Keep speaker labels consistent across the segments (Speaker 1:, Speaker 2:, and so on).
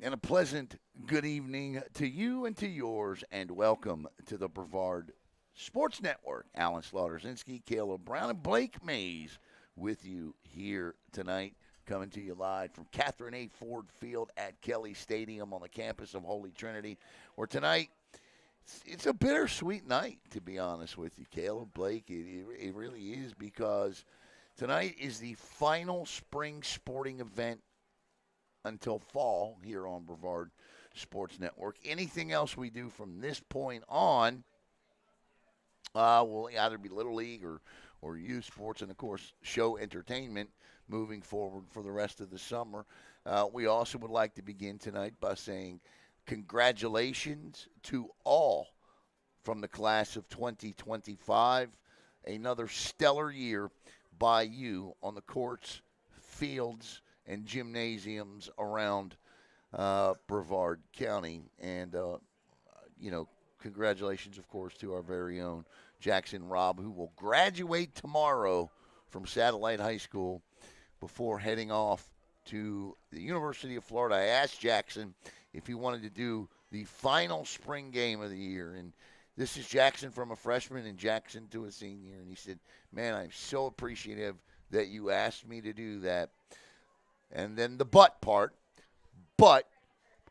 Speaker 1: And a pleasant good evening to you and to yours, and welcome to the Brevard Sports Network. Alan Slaughterzinski, Caleb Brown, and Blake Mays with you here tonight, coming to you live from Catherine A. Ford Field at Kelly Stadium on the campus of Holy Trinity, where tonight it's a bittersweet night, to be honest with you, Caleb, Blake. It really is, because tonight is the final spring sporting event until fall here on Brevard Sports Network. Anything else we do from this point on will either be Little League or youth sports, and of course, show entertainment moving forward for the rest of the summer. We also would like to begin tonight by saying congratulations to all from the class of 2025. Another stellar year by you on the courts, fields, and gymnasiums around Brevard County. And, congratulations, of course, to our very own Jackson Robb, who will graduate tomorrow from Satellite High School before heading off to the University of Florida. I asked Jackson if he wanted to do the final spring game of the year. And this is Jackson from a freshman and Jackson to a senior. And he said, "Man, I'm so appreciative that you asked me to do that." And then the but part. But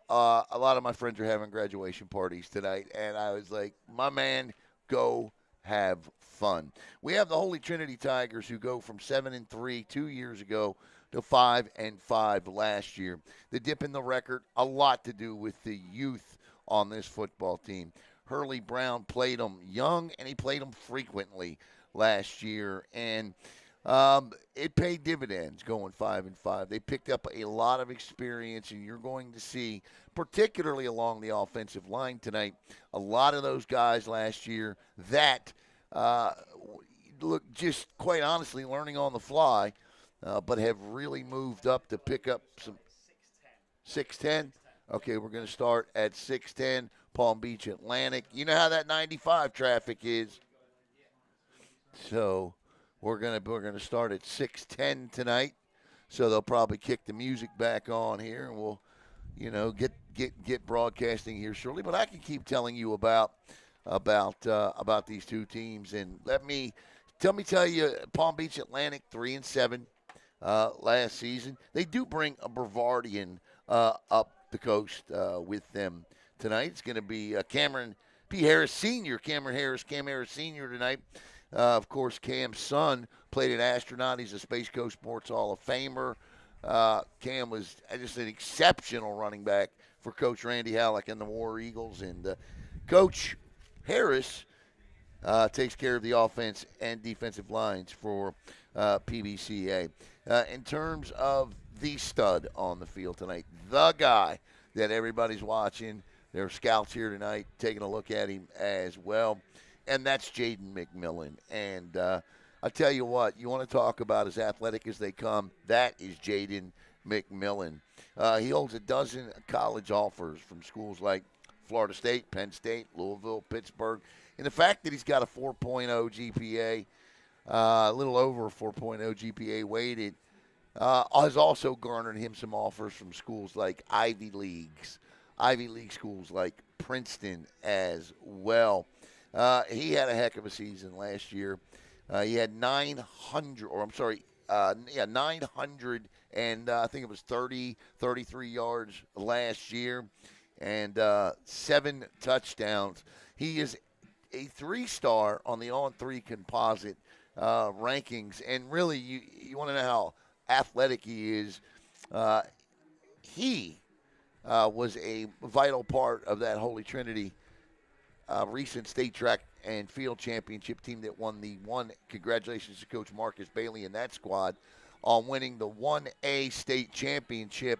Speaker 1: a lot of my friends are having graduation parties tonight. And I was like, my man, go have fun. We have the Holy Trinity Tigers, who go from 7-3 2 years ago to 5-5 last year. The dip in the record, a lot to do with the youth on this football team. Hurley Brown played them young, and he played them frequently last year. And it paid dividends going 5-5. They picked up a lot of experience, and you're going to see, particularly along the offensive line tonight, a lot of those guys last year that look, just quite honestly, learning on the fly, but have really moved up to pick up some 6'10". Okay, we're going to start at 6'10", Palm Beach Atlantic. You know how that 95 traffic is. So we're gonna start at 6:10 tonight. So they'll probably kick the music back on here, and we'll, get broadcasting here shortly. But I can keep telling you about these two teams, and let me tell you, Palm Beach Atlantic 3-7 last season. They do bring a Brevardian up the coast with them tonight. It's going to be Cameron P. Harris Sr., Cam Harris Sr. tonight. Of course, Cam's son played at Astronaut. He's a Space Coast Sports Hall of Famer. Cam was just an exceptional running back for Coach Randy Halleck and the War Eagles. And Coach Harris takes care of the offense and defensive lines for Pbca. In terms of the stud on the field tonight, the guy that everybody's watching, there are scouts here tonight taking a look at him as well. And that's Jaden McMillan. And I'll tell you what, you want to talk about as athletic as they come, that is Jaden McMillan. He holds a dozen college offers from schools like Florida State, Penn State, Louisville, Pittsburgh. And the fact that he's got a 4.0 GPA, a little over a 4.0 GPA weighted, has also garnered him some offers from schools like Ivy League schools like Princeton as well. He had a heck of a season last year. He had 900, and I think it was 33 yards last year, and 7 touchdowns. He is a 3-star on the On3 composite rankings, and really, you want to know how athletic he is. He was a vital part of that Holy Trinity recent state track and field championship team that won the one. Congratulations to Coach Marcus Bailey and that squad on winning the 1A state championship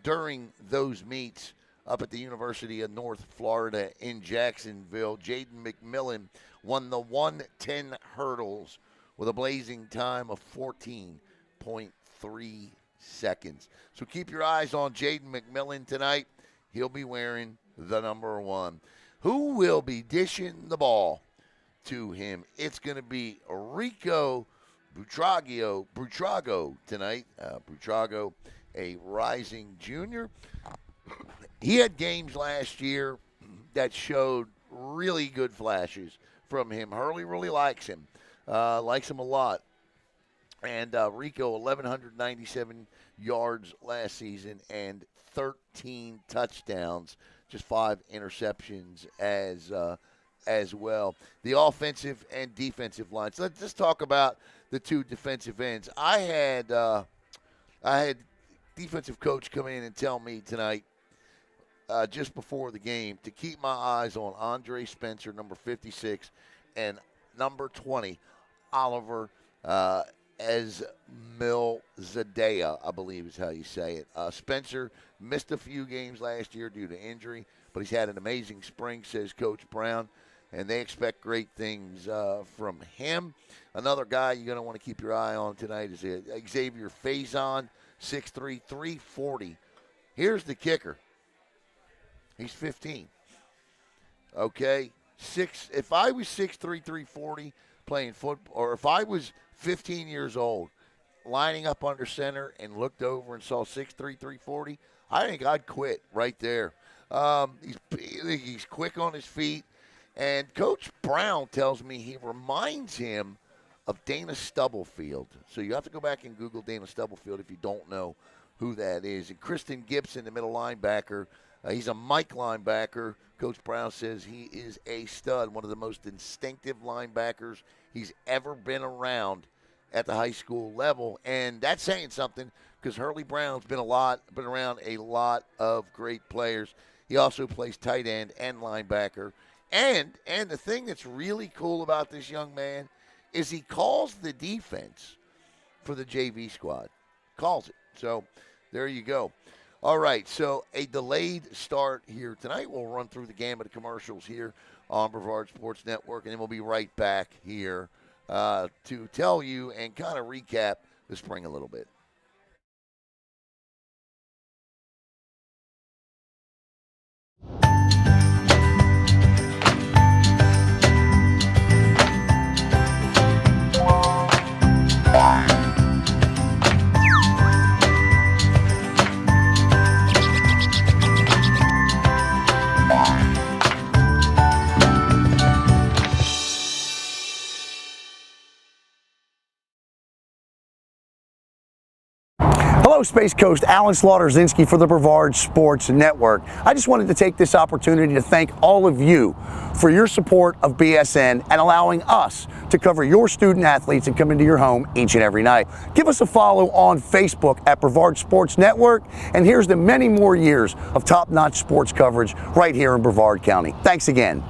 Speaker 1: during those meets up at the University of North Florida in Jacksonville. Jaden McMillan won the 110 hurdles with a blazing time of 14.3 seconds. So keep your eyes on Jaden McMillan tonight. He'll be wearing the number 1. Who will be dishing the ball to him? It's going to be Rico Butrago tonight. Butrago, a rising junior. He had games last year that showed really good flashes from him. Hurley really likes him a lot. And Rico, 1,197 yards last season and 13 touchdowns, just 5 interceptions as well. The offensive and defensive lines. Let's just talk about the two defensive ends. I had defensive coach come in and tell me tonight, just before the game, to keep my eyes on Andre Spencer, number 56, and number 20, Oliver Esmilzadea, I believe is how you say it. Spencer missed a few games last year due to injury, but he's had an amazing spring, says Coach Brown, and they expect great things from him. Another guy you're going to want to keep your eye on tonight is Xavier Faison, 6'3", 340. Here's the kicker. He's 15. Okay? If I was 6'3", 340 playing football, or if I was 15 years old lining up under center and looked over and saw 6'3", 340, I think I'd quit right there. He's quick on his feet. And Coach Brown tells me he reminds him of Dana Stubblefield. So you have to go back and Google Dana Stubblefield if you don't know who that is. And Kristen Gibson, the middle linebacker, he's a Mike linebacker. Coach Brown says he is a stud, one of the most instinctive linebackers he's ever been around at the high school level. And that's saying something because Hurley Brown's been around a lot of great players. He also plays tight end and linebacker. And the thing that's really cool about this young man is he calls the defense for the JV squad. Calls it. So there you go. All right, so a delayed start here tonight. We'll run through the gamut of commercials here on Brevard Sports Network, and then we'll be right back here to tell you and kind of recap the spring a little bit.
Speaker 2: Hello, Space Coast. Alan Slaughter-Zinski for the Brevard Sports Network. I just wanted to take this opportunity to thank all of you for your support of BSN and allowing us to cover your student athletes and come into your home each and every night. Give us a follow on Facebook at Brevard Sports Network, and here's to many more years of top-notch sports coverage right here in Brevard County. Thanks again.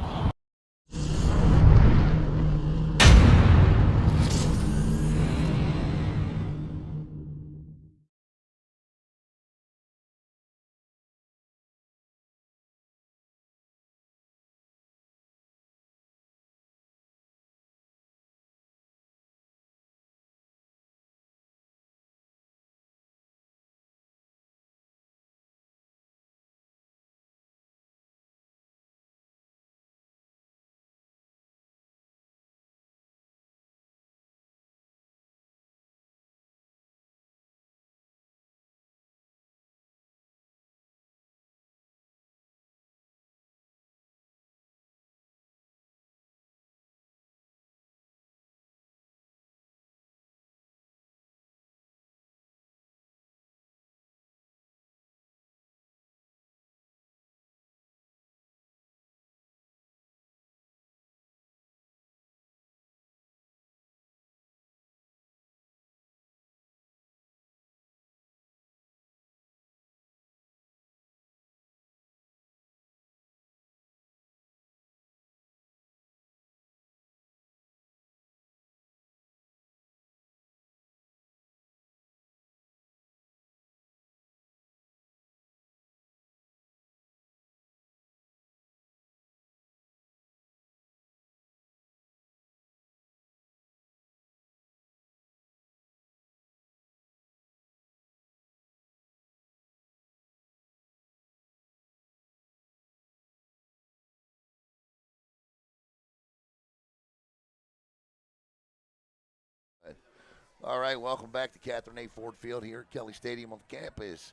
Speaker 1: All right, welcome back to Catherine A. Ford Field here at Kelly Stadium on the campus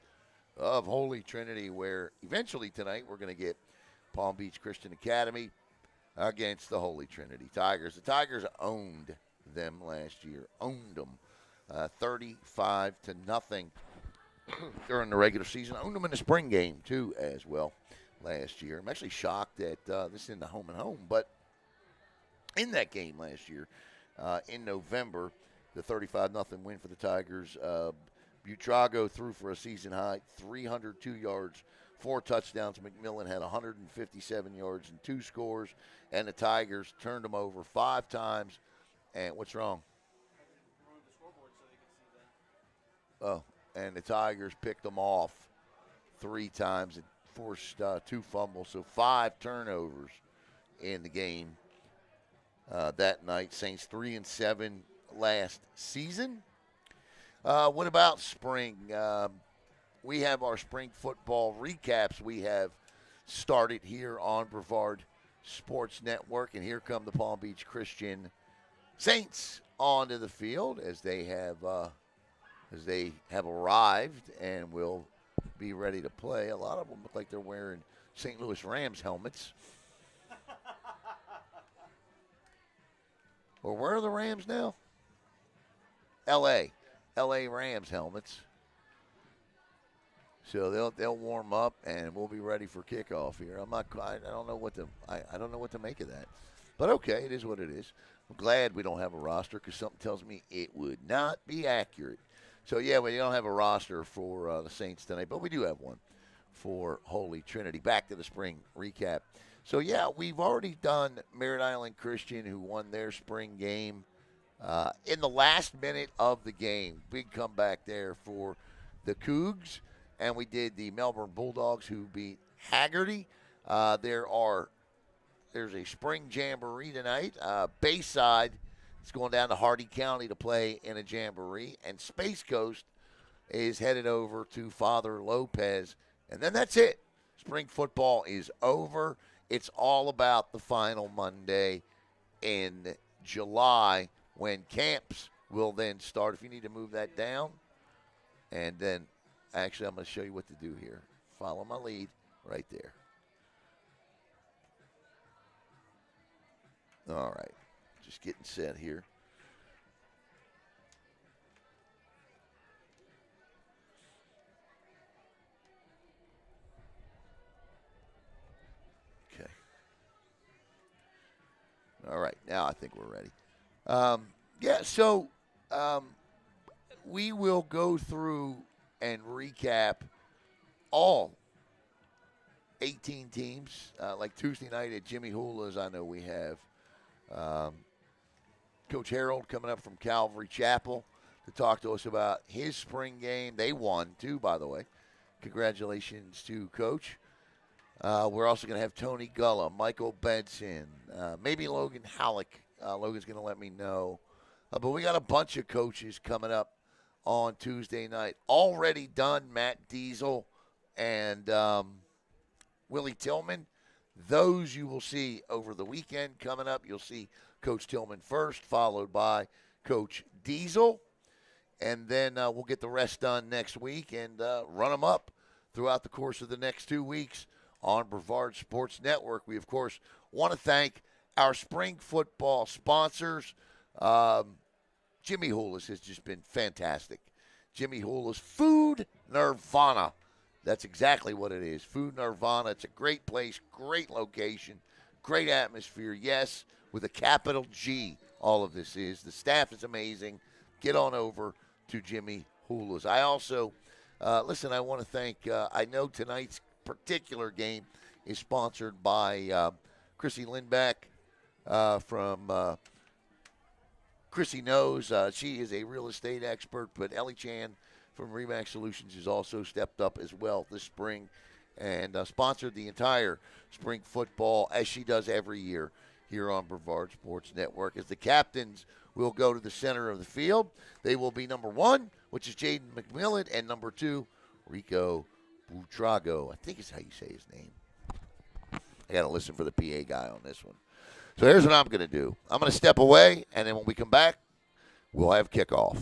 Speaker 1: of Holy Trinity, where eventually tonight we're going to get Palm Beach Christian Academy against the Holy Trinity Tigers. The Tigers owned them last year, owned them 35-0 during the regular season. Owned them in the spring game, too, as well, last year. I'm actually shocked that this is in the home and home, but in that game last year, in November, the 35-0 win for the Tigers, Butrago threw for a season high 302 yards, 4 touchdowns. McMillan had 157 yards and 2 scores, and the Tigers turned them over 5 times. And what's wrong? Oh, and the Tigers picked them off 3 times and forced 2 fumbles, so 5 turnovers in the game that night. Saints 3-7 last season. What about spring? We have our spring football recaps we have started here on Brevard Sports Network, and here come the Palm Beach Christian Saints onto the field as they have arrived and will be ready to play. A lot of them look like they're wearing St. Louis Rams helmets. Or where are the Rams now? L.A. Rams helmets. So they'll warm up and we'll be ready for kickoff here. I don't know what to make of that. But okay, it is what it is. I'm glad we don't have a roster because something tells me it would not be accurate. So yeah, we don't have a roster for the Saints tonight, but we do have one for Holy Trinity. Back to the spring recap. So yeah, we've already done Merritt Island Christian, who won their spring game in the last minute of the game. Big comeback there for the Cougs. And we did the Melbourne Bulldogs, who beat Haggerty. There's a spring jamboree tonight. Bayside is going down to Hardy County to play in a jamboree. And Space Coast is headed over to Father Lopez. And then that's it. Spring football is over. It's all about the final Monday in July when camps will then start. If you need to move that down. And then, actually, I'm going to show you what to do here. Follow my lead right there. All right. Just getting set here. Okay. All right. Now I think we're ready. We will go through and recap all 18 teams. Like Tuesday night at Jimmy Hula's, I know we have Coach Harold coming up from Calvary Chapel to talk to us about his spring game. They won, too, by the way. Congratulations to Coach. We're also going to have Tony Gulla, Michael Benson, maybe Logan Halleck. Logan's going to let me know. But we got a bunch of coaches coming up on Tuesday night. Already done, Matt Diesel and Willie Tillman. Those you will see over the weekend coming up. You'll see Coach Tillman first, followed by Coach Diesel. And then we'll get the rest done next week and run them up throughout the course of the next 2 weeks on Brevard Sports Network. We, of course, want to thank our spring football sponsors. Jimmy Hula's has just been fantastic. Jimmy Hula's Food Nirvana. That's exactly what it is. Food Nirvana. It's a great place, great location, great atmosphere. Yes, with a capital G, all of this is. The staff is amazing. Get on over to Jimmy Hula's. I also, I want to thank, I know tonight's particular game is sponsored by Chrissy Lindback from Chrissy Knows. She is a real estate expert, but Ellie Chan from Remax Solutions has also stepped up as well this spring and sponsored the entire spring football, as she does every year here on Brevard Sports Network. As the captains will go to the center of the field, they will be number 1, which is Jaden McMillan, and number 2, Rico Butrago. I think is how you say his name. I got to listen for the PA guy on this one. So here's what I'm going to do. I'm going to step away, and then when we come back, we'll have kickoff.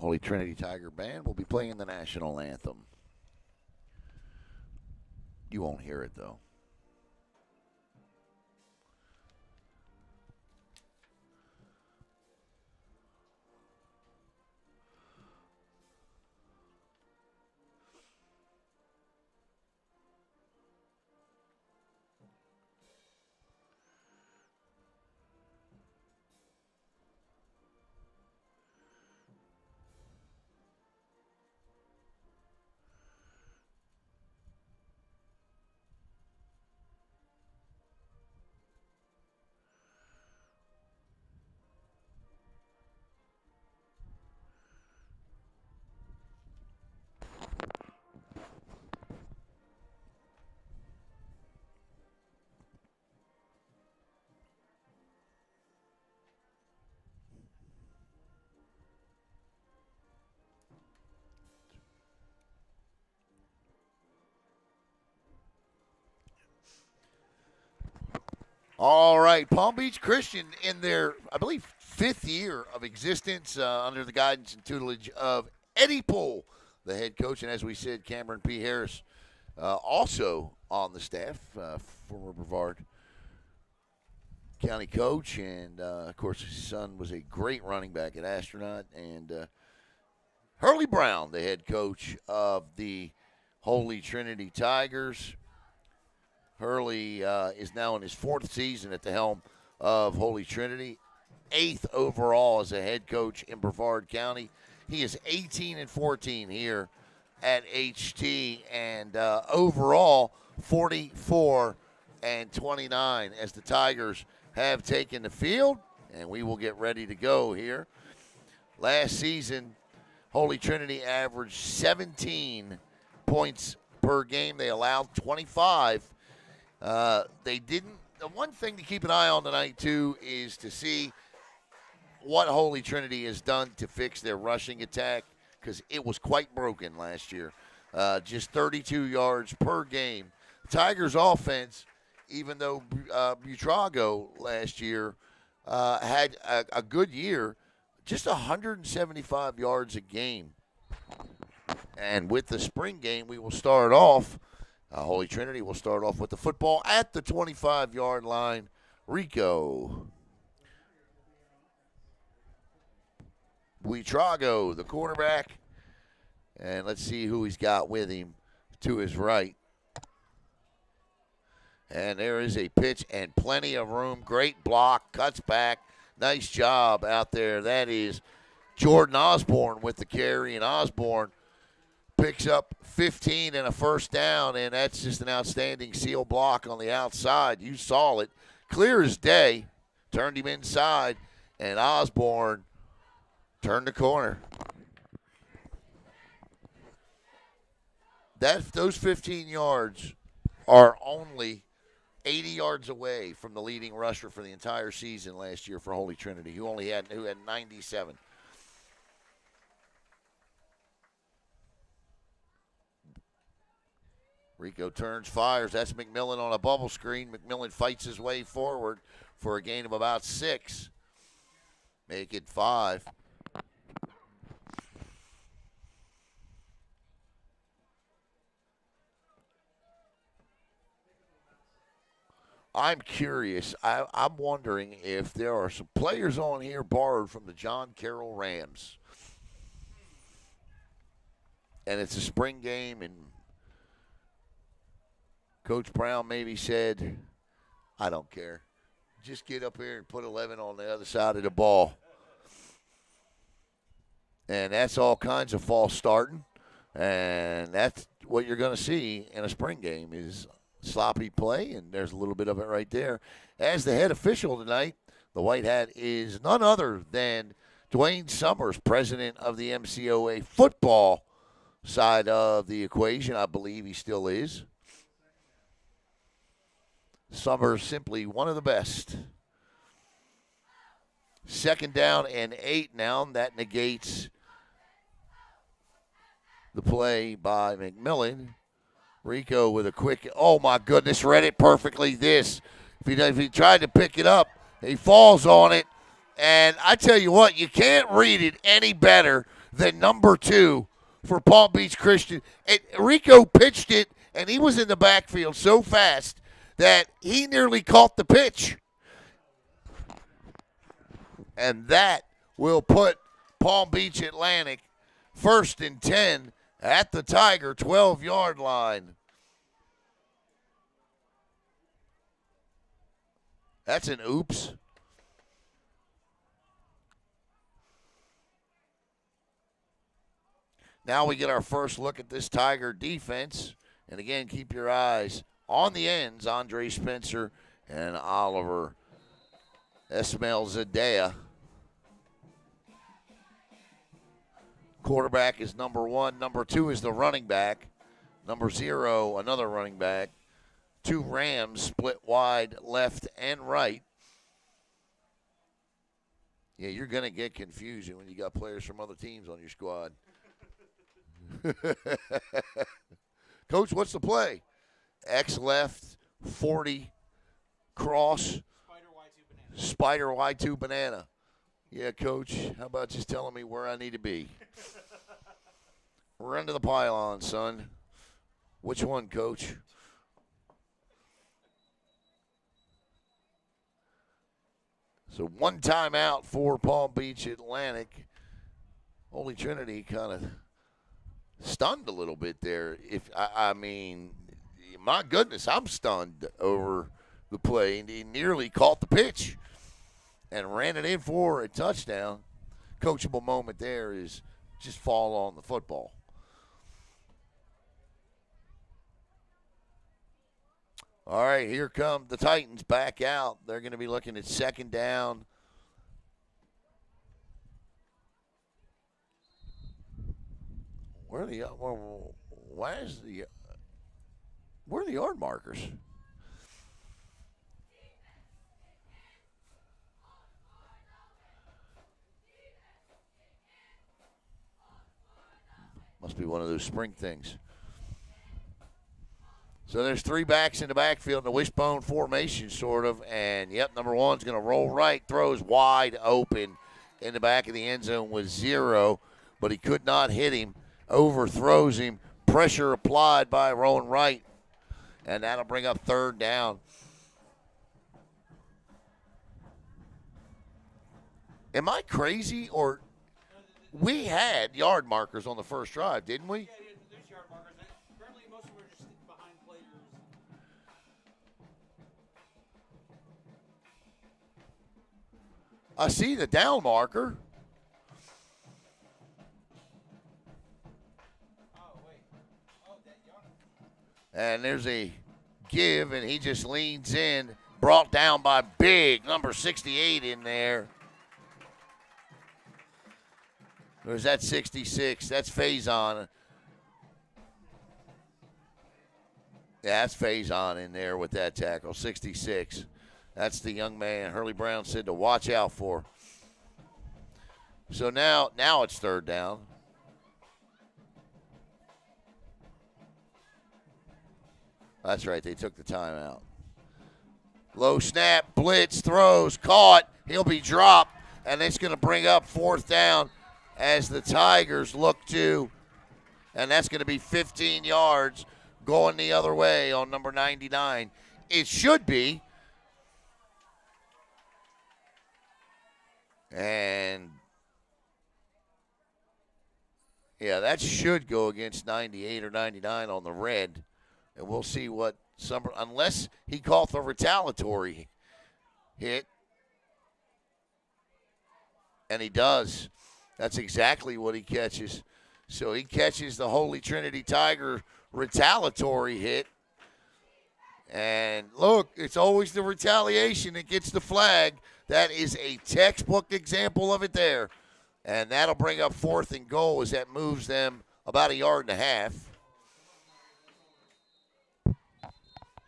Speaker 1: Holy Trinity Tiger Band will be playing the national anthem. You won't hear it, though. All right, Palm Beach Christian in their, I believe, 5th year of existence under the guidance and tutelage of Eddie Poole, the head coach. And as we said, Cameron P. Harris also on the staff, former Brevard County coach. And, of course, his son was a great running back at Astronaut. And Hurley Brown, the head coach of the Holy Trinity Tigers. Hurley is now in his 4th season at the helm of Holy Trinity, 8th overall as a head coach in Brevard County. He is 18-14 here at HT, and overall 44-29 as the Tigers have taken the field, and we will get ready to go here. Last season, Holy Trinity averaged 17 points per game. They allowed 25. They didn't. The one thing to keep an eye on tonight, too, is to see what Holy Trinity has done to fix their rushing attack, because it was quite broken last year. Just 32 yards per game. Tigers offense, even though Butrago last year had a good year, just 175 yards a game. And with the spring game, we will start off. Holy Trinity will start off with the football at the 25-yard line. Rico Buitrago, the quarterback. And let's see who he's got with him to his right. And there is a pitch and plenty of room. Great block, cuts back. Nice job out there. That is Jordan Osborne with the carry, and Osborne picks up 15 and a first down, and that's just an outstanding seal block on the outside. You saw it. Clear as day. Turned him inside, and Osborne turned the corner. Those 15 yards are only 80 yards away from the leading rusher for the entire season last year for Holy Trinity, who had 97. Rico turns, fires. That's McMillan on a bubble screen. McMillan fights his way forward for a gain of about 6. Make it 5. I'm curious. I'm wondering if there are some players on here borrowed from the John Carroll Rams. And it's a spring game, and Coach Brown maybe said, I don't care. Just get up here and put 11 on the other side of the ball. And that's all kinds of false starting. And that's what you're going to see in a spring game is sloppy play, and there's a little bit of it right there. As the head official tonight, the white hat is none other than Dwayne Summers, president of the MCOA football side of the equation. I believe he still is. Summers simply one of the best. 2nd down and 8 now. That negates the play by McMillan. Rico with a quick, oh my goodness, read it perfectly. If he tried to pick it up, he falls on it. And I tell you what, you can't read it any better than number 2 for Palm Beach Christian. And Rico pitched it, and he was in the backfield so fast that he nearly caught the pitch. And that will put Palm Beach Atlantic first and 10 at the Tiger 12-yard line. That's an oops. Now we get our first look at this Tiger defense. And again, keep your eyes on the ends, Andre Spencer and Oliver Esmail Zadea. Quarterback is number 1. Number 2 is the running back. Number 0, another running back. 2 Rams split wide left and right. Yeah, you're going to get confusion when you got players from other teams on your squad. Coach, what's the play? X left, 40, cross, Spider Y2 banana. Yeah, Coach, how about just telling me where I need to be? Run to the pylon, son. Which one, Coach? So 1 timeout for Palm Beach Atlantic. Holy Trinity kind of stunned a little bit there. I mean, my goodness, I'm stunned over the play. And he nearly caught the pitch and ran it in for a touchdown. Coachable moment there is just fall on the football. All right, here come the Titans back out. They're going to be looking at second down. Where are the yard markers? Must be one of those spring things. So there's 3 backs in the backfield in a wishbone formation, sort of. And, yep, number 1's going to roll right, throws wide open in the back of the end zone with 0, but he could not hit him. Overthrows him. Pressure applied by Rowan Wright. And that'll bring up 3rd down. Am I crazy, or we had yard markers on the first drive, didn't we?
Speaker 3: Yeah, there's yard markers. Apparently, most of them are just behind players.
Speaker 1: I see the down marker. And there's a give, and he just leans in, brought down by big number 68 in there. Or is that 66? That's Faison. Yeah, that's Faison in there with that tackle, 66. That's the young man Hurley Brown said to watch out for. So now it's 3rd down. That's right, they took the timeout. Low snap, blitz, throws, caught. He'll be dropped, and it's going to bring up 4th down as the Tigers look to, and that's going to be 15 yards going the other way on number 99. It should be. And, yeah, that should go against 98 or 99 on the red. And we'll see what unless he called the retaliatory hit. And he does. That's exactly what he catches. So he catches the Holy Trinity Tiger retaliatory hit. And look, it's always the retaliation that gets the flag. That is a textbook example of it there. And that'll bring up 4th and goal as that moves them about 1.5 yards.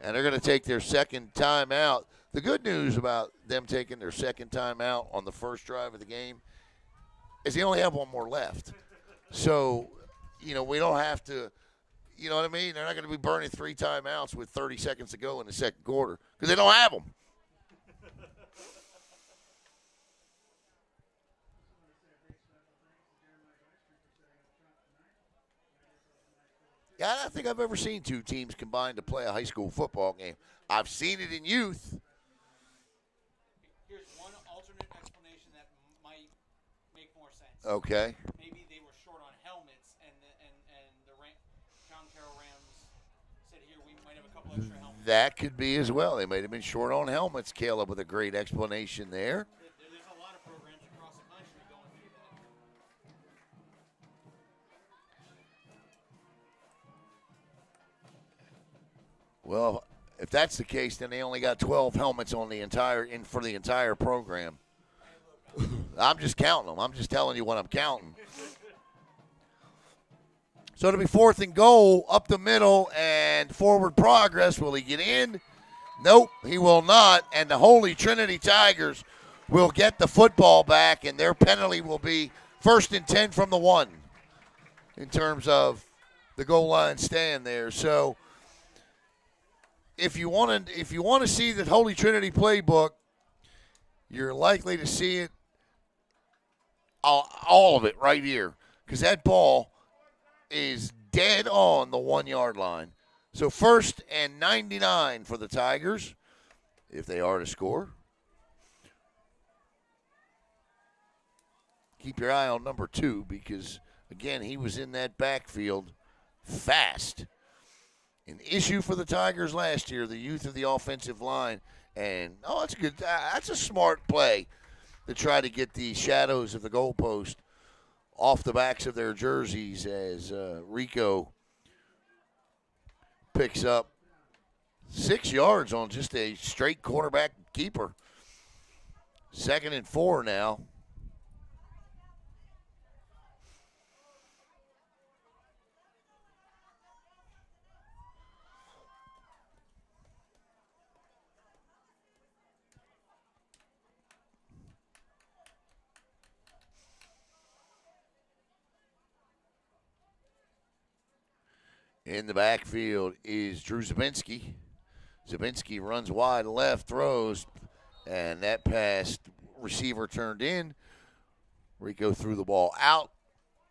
Speaker 1: And they're going to take their second timeout. The good news about them taking their second timeout on the first drive of the game is they only have 1 more left. So, we don't have to, you know what I mean? They're not going to be burning 3 timeouts with 30 seconds to go in the second quarter because they don't have them. I don't think I've ever seen two teams combined to play a high school football game. I've seen it in youth.
Speaker 3: Here's one alternate explanation that might make more sense.
Speaker 1: Okay.
Speaker 3: Maybe they were short on helmets, and the John Carroll Rams said, "Here, we might have a couple extra helmets."
Speaker 1: That could be as well. They might have been short on helmets. Caleb with a great explanation there.
Speaker 3: There's a lot of programs across the country going through that.
Speaker 1: Well, if that's the case, then they only got 12 helmets on for the entire program. I'm just counting them. I'm just telling you what I'm counting. So it'll be 4th and goal, up the middle, and forward progress. Will he get in? Nope, he will not. And the Holy Trinity Tigers will get the football back, and their penalty will be 1st and 10 from the 1 in terms of the goal line stand there. So if you want to see the Holy Trinity playbook, you're likely to see it all of it right here, because that ball is dead on the 1 yard line. So 1st and 99 for the Tigers, if they are to score. Keep your eye on number 2, because, again, he was in that backfield fast. An issue for the Tigers last year, the youth of the offensive line. And, that's good. That's a smart play to try to get the shadows of the goalpost off the backs of their jerseys as Rico picks up 6 yards on just a straight quarterback keeper. 2nd and 4 now. In the backfield is Drew Zabinski. Zabinski runs wide left, throws, and that pass receiver turned in. Rico threw the ball out.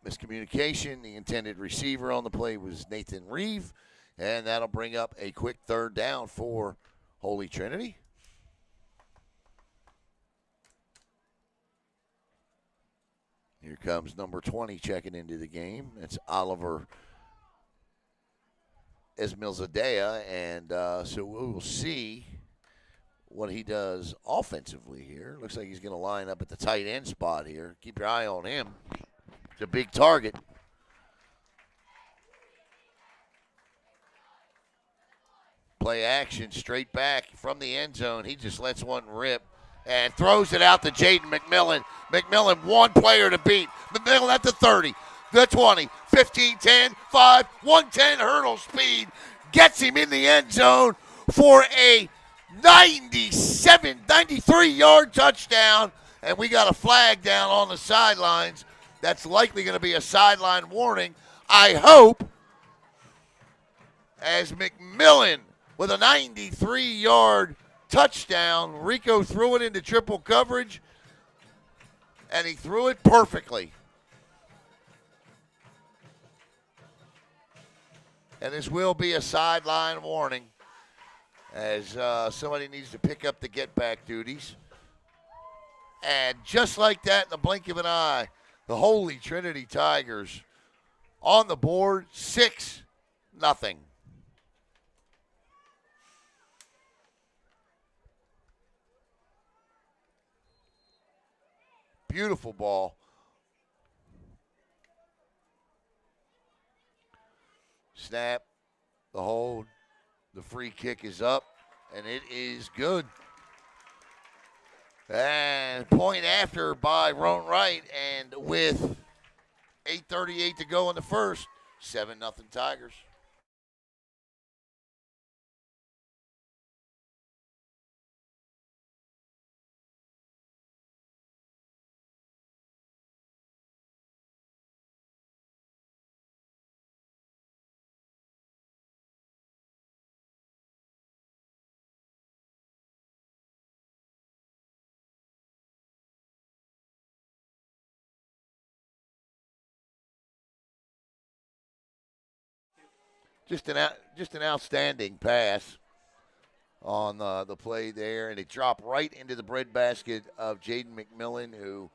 Speaker 1: Miscommunication. The intended receiver on the play was Nathan Reeve, and that'll bring up a quick 3rd down for Holy Trinity. Here comes number 20 checking into the game. That's Oliver Esmilzadea, and so we will see what he does offensively here. Looks like he's going to line up at the tight end spot here. Keep your eye on him. It's a big target. Play action, straight back from the end zone. He just lets one rip and throws it out to Jaden McMillan. McMillan, one player to beat. McMillan at the 30. The 20, 15, 10, 5, 110 hurdle speed gets him in the end zone for a 93-yard touchdown. And we got a flag down on the sidelines. That's likely going to be a sideline warning, I hope, as McMillan with a 93-yard touchdown. Rico threw it into triple coverage, and he threw it perfectly. And this will be a sideline warning, as somebody needs to pick up the get-back duties. And just like that, in the blink of an eye, the Holy Trinity Tigers on the board, 6-0. Beautiful ball. Snap, the hold, the free kick is up, and it is good. And point after by Roan Wright, and with 8:38 to go in the first, 7-0 Tigers. just an outstanding pass on the play there, and it dropped right into the breadbasket of Jaden McMillan, who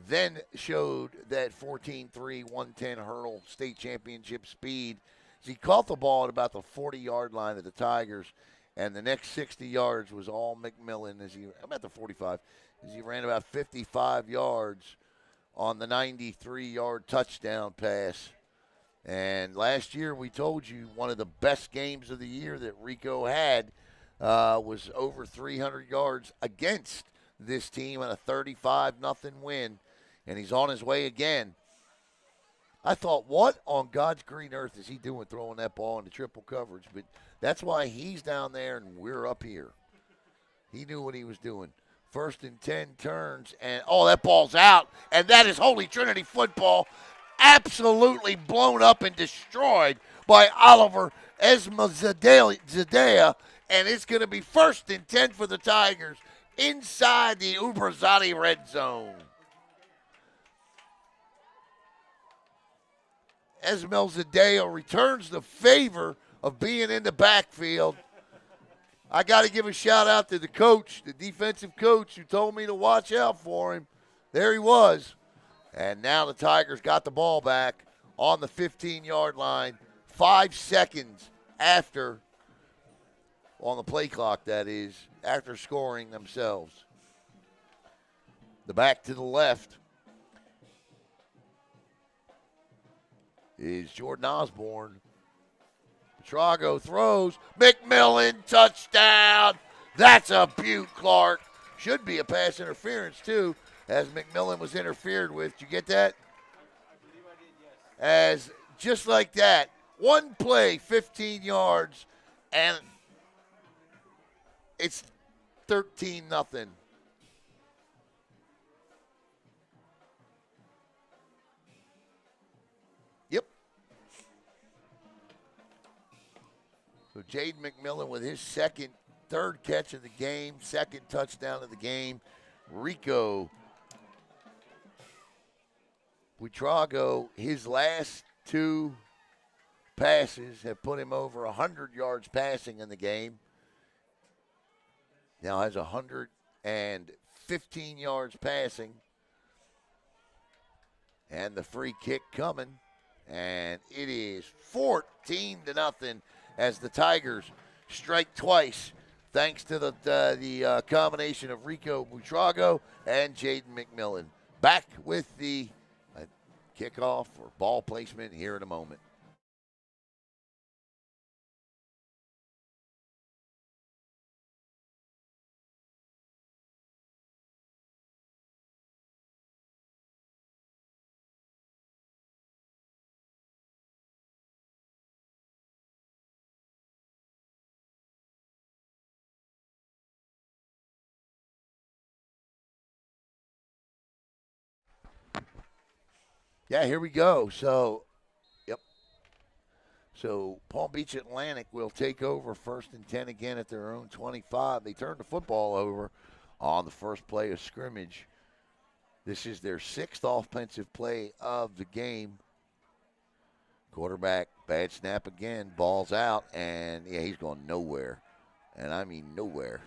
Speaker 1: then showed that 14.3, 110 hurdle state championship speed. He caught the ball at about the 40-yard line of the Tigers, and the next 60 yards was all McMillan about the 45, as he ran about 55 yards on the 93-yard touchdown pass. And last year we told you one of the best games of the year that Rico had was over 300 yards against this team in a 35-0 win, and he's on his way again. I thought, what on God's green earth is he doing throwing that ball into triple coverage? But that's why he's down there and we're up here. He knew what he was doing. 1st and 10 turns, and that ball's out, and that is Holy Trinity football, absolutely blown up and destroyed by Oliver Zadea, and it's going to be 1st and 10 for the Tigers inside the Ubrzati red zone. Esmel Zadeo returns the favor of being in the backfield. I got to give a shout-out to the coach, the defensive coach, who told me to watch out for him. There he was. And now the Tigers got the ball back on the 15-yard line, 5 seconds after, on the play clock that is, after scoring themselves. The back to the left is Jordan Osborne. Petrago throws. McMillan, touchdown. That's a beaut, Clark. Should be a pass interference, too, as McMillan was interfered with. Did you get that?
Speaker 3: I believe I did, yes.
Speaker 1: As just like that, one play, 15 yards, and it's 13-0. Yep. So Jaden McMillan with his third catch of the game, second touchdown of the game. Rico Buitrago, his last 2 passes have put him over 100 yards passing in the game. Now has 115 yards passing. And the free kick coming. And it is 14-0 as the Tigers strike twice, thanks to the combination of Rico Buitrago and Jaden McMillan. Back with the kickoff or ball placement here in a moment. Yeah, here we go. So, yep. So Palm Beach Atlantic will take over 1st and 10 again at their own 25. They turned the football over on the first play of scrimmage. This is their 6th offensive play of the game. Quarterback, bad snap again, ball's out, and yeah, he's going nowhere. And I mean nowhere.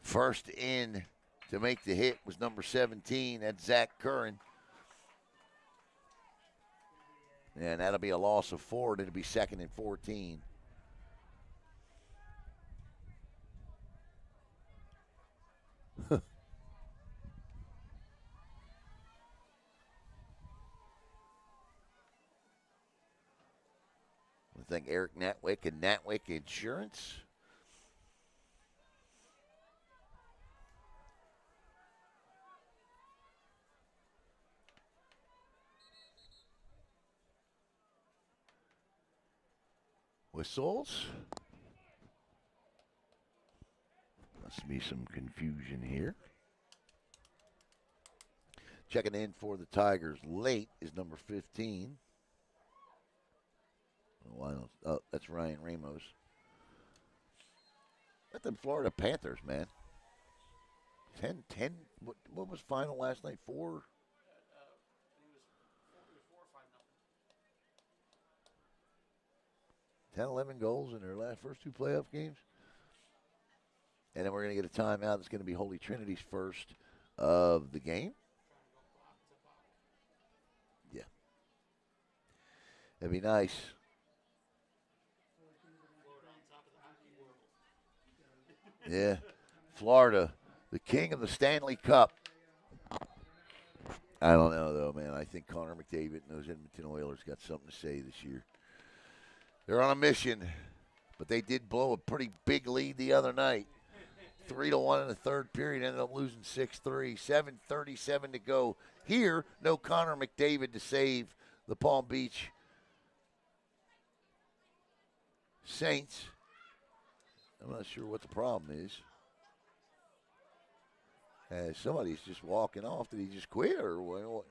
Speaker 1: First in to make the hit was number 17, that's Zach Curran. And that'll be a loss of 4, and it'll be 2nd and 14. I think Eric Natwick and Natwick Insurance. Whistles. Must be some confusion here. Checking in for the Tigers late is number 15. Oh, that's Ryan Ramos. That's the Florida Panthers, man. 10. What was final last night? 4?
Speaker 3: I think it was 4 or 5-0.
Speaker 1: 10, 11 goals in their first 2 playoff games. And then we're going to get a timeout. It's going to be Holy Trinity's first of the game. Yeah. That'd be nice. Yeah. Florida, the king of the Stanley Cup. I don't know, though, man. I think Connor McDavid and those Edmonton Oilers got something to say this year. They're on a mission, but they did blow a pretty big lead the other night. 3-1 in the third period, ended up losing 6-3. 7:37 to go. Here, no Connor McDavid to save the Palm Beach Saints. I'm not sure what the problem is. Somebody's just walking off. Did he just quit or what?
Speaker 3: Probably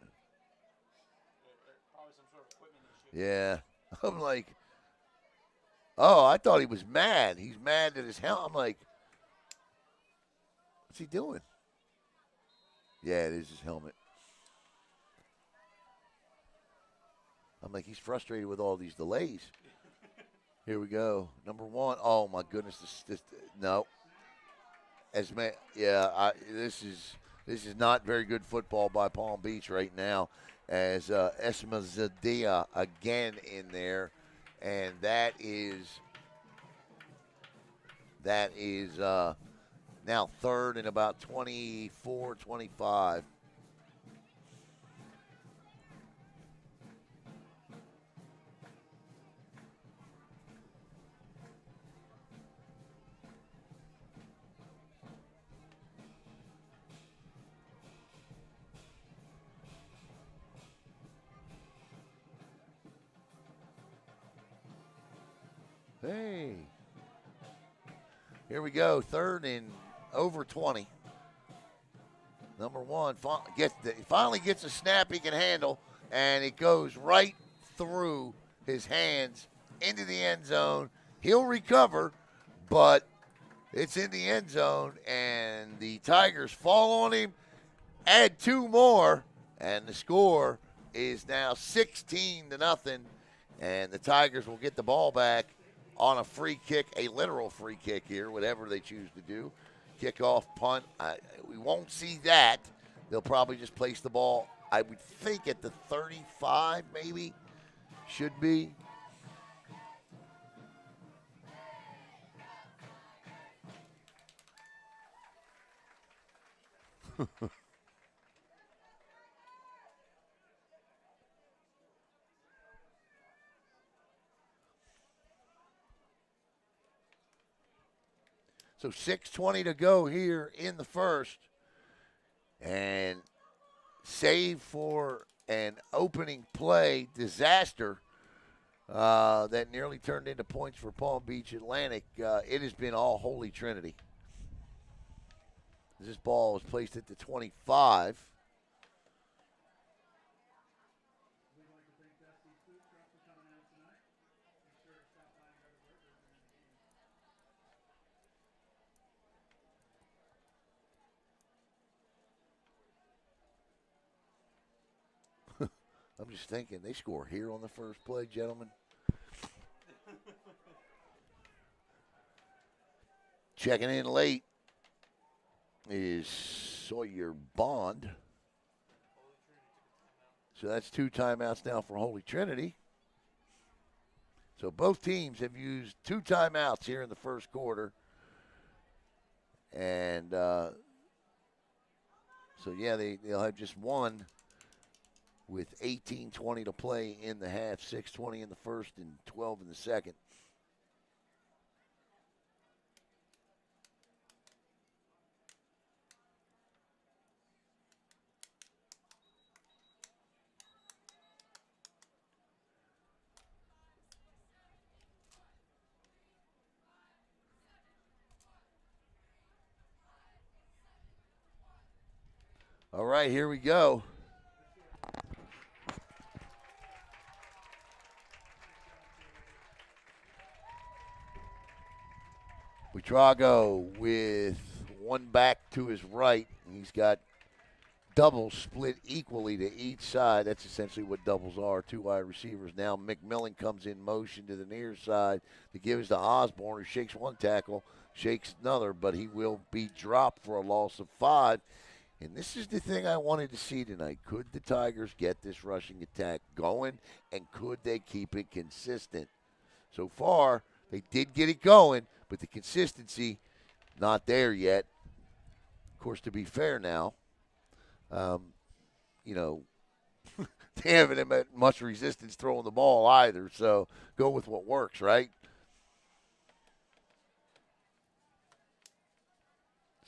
Speaker 3: some sort of equipment issue.
Speaker 1: Yeah. I'm like, oh, I thought he was mad. He's mad at his helmet. I'm like, what's he doing? Yeah, it is his helmet. I'm like, he's frustrated with all these delays. Here we go. Number 1. Oh, my goodness. No. This is not very good football by Palm Beach right now, as Esmazadia again in there, and that is now third and about 24, 25. Hey. Here we go. Third and over 20. Number 1 finally gets a snap he can handle, and it goes right through his hands into the end zone. He'll recover, but it's in the end zone, and the Tigers fall on him, add 2 more, and the score is now 16-0, and the Tigers will get the ball back on a free kick, a literal free kick here, whatever they choose to do. Kickoff, punt. We won't see that. They'll probably just place the ball, I would think, at the 35 maybe. Should be. So 6:20 to go here in the first. And save for an opening play disaster that nearly turned into points for Palm Beach Atlantic. It has been all Holy Trinity. This ball was placed at the 25. I'm just thinking, they score here on the first play, gentlemen. Checking in late is Sawyer Bond. So that's 2 timeouts now for Holy Trinity. So both teams have used 2 timeouts here in the first quarter. And so, yeah, they'll have just 1 with 18:20 to play in the half, 6:20 in the first and 12 in the second. All right, here we go. Buitrago with 1 back to his right. He's got doubles split equally to each side. That's essentially what doubles are, 2 wide receivers. Now McMillan comes in motion to the near side to give us to Osborne, who shakes one tackle, shakes another, but he will be dropped for a loss of 5. And this is the thing I wanted to see tonight. Could the Tigers get this rushing attack going, and could they keep it consistent? So far, they did get it going, but the consistency, not there yet. Of course, to be fair now, you know, they haven't met much resistance throwing the ball either, so go with what works, right?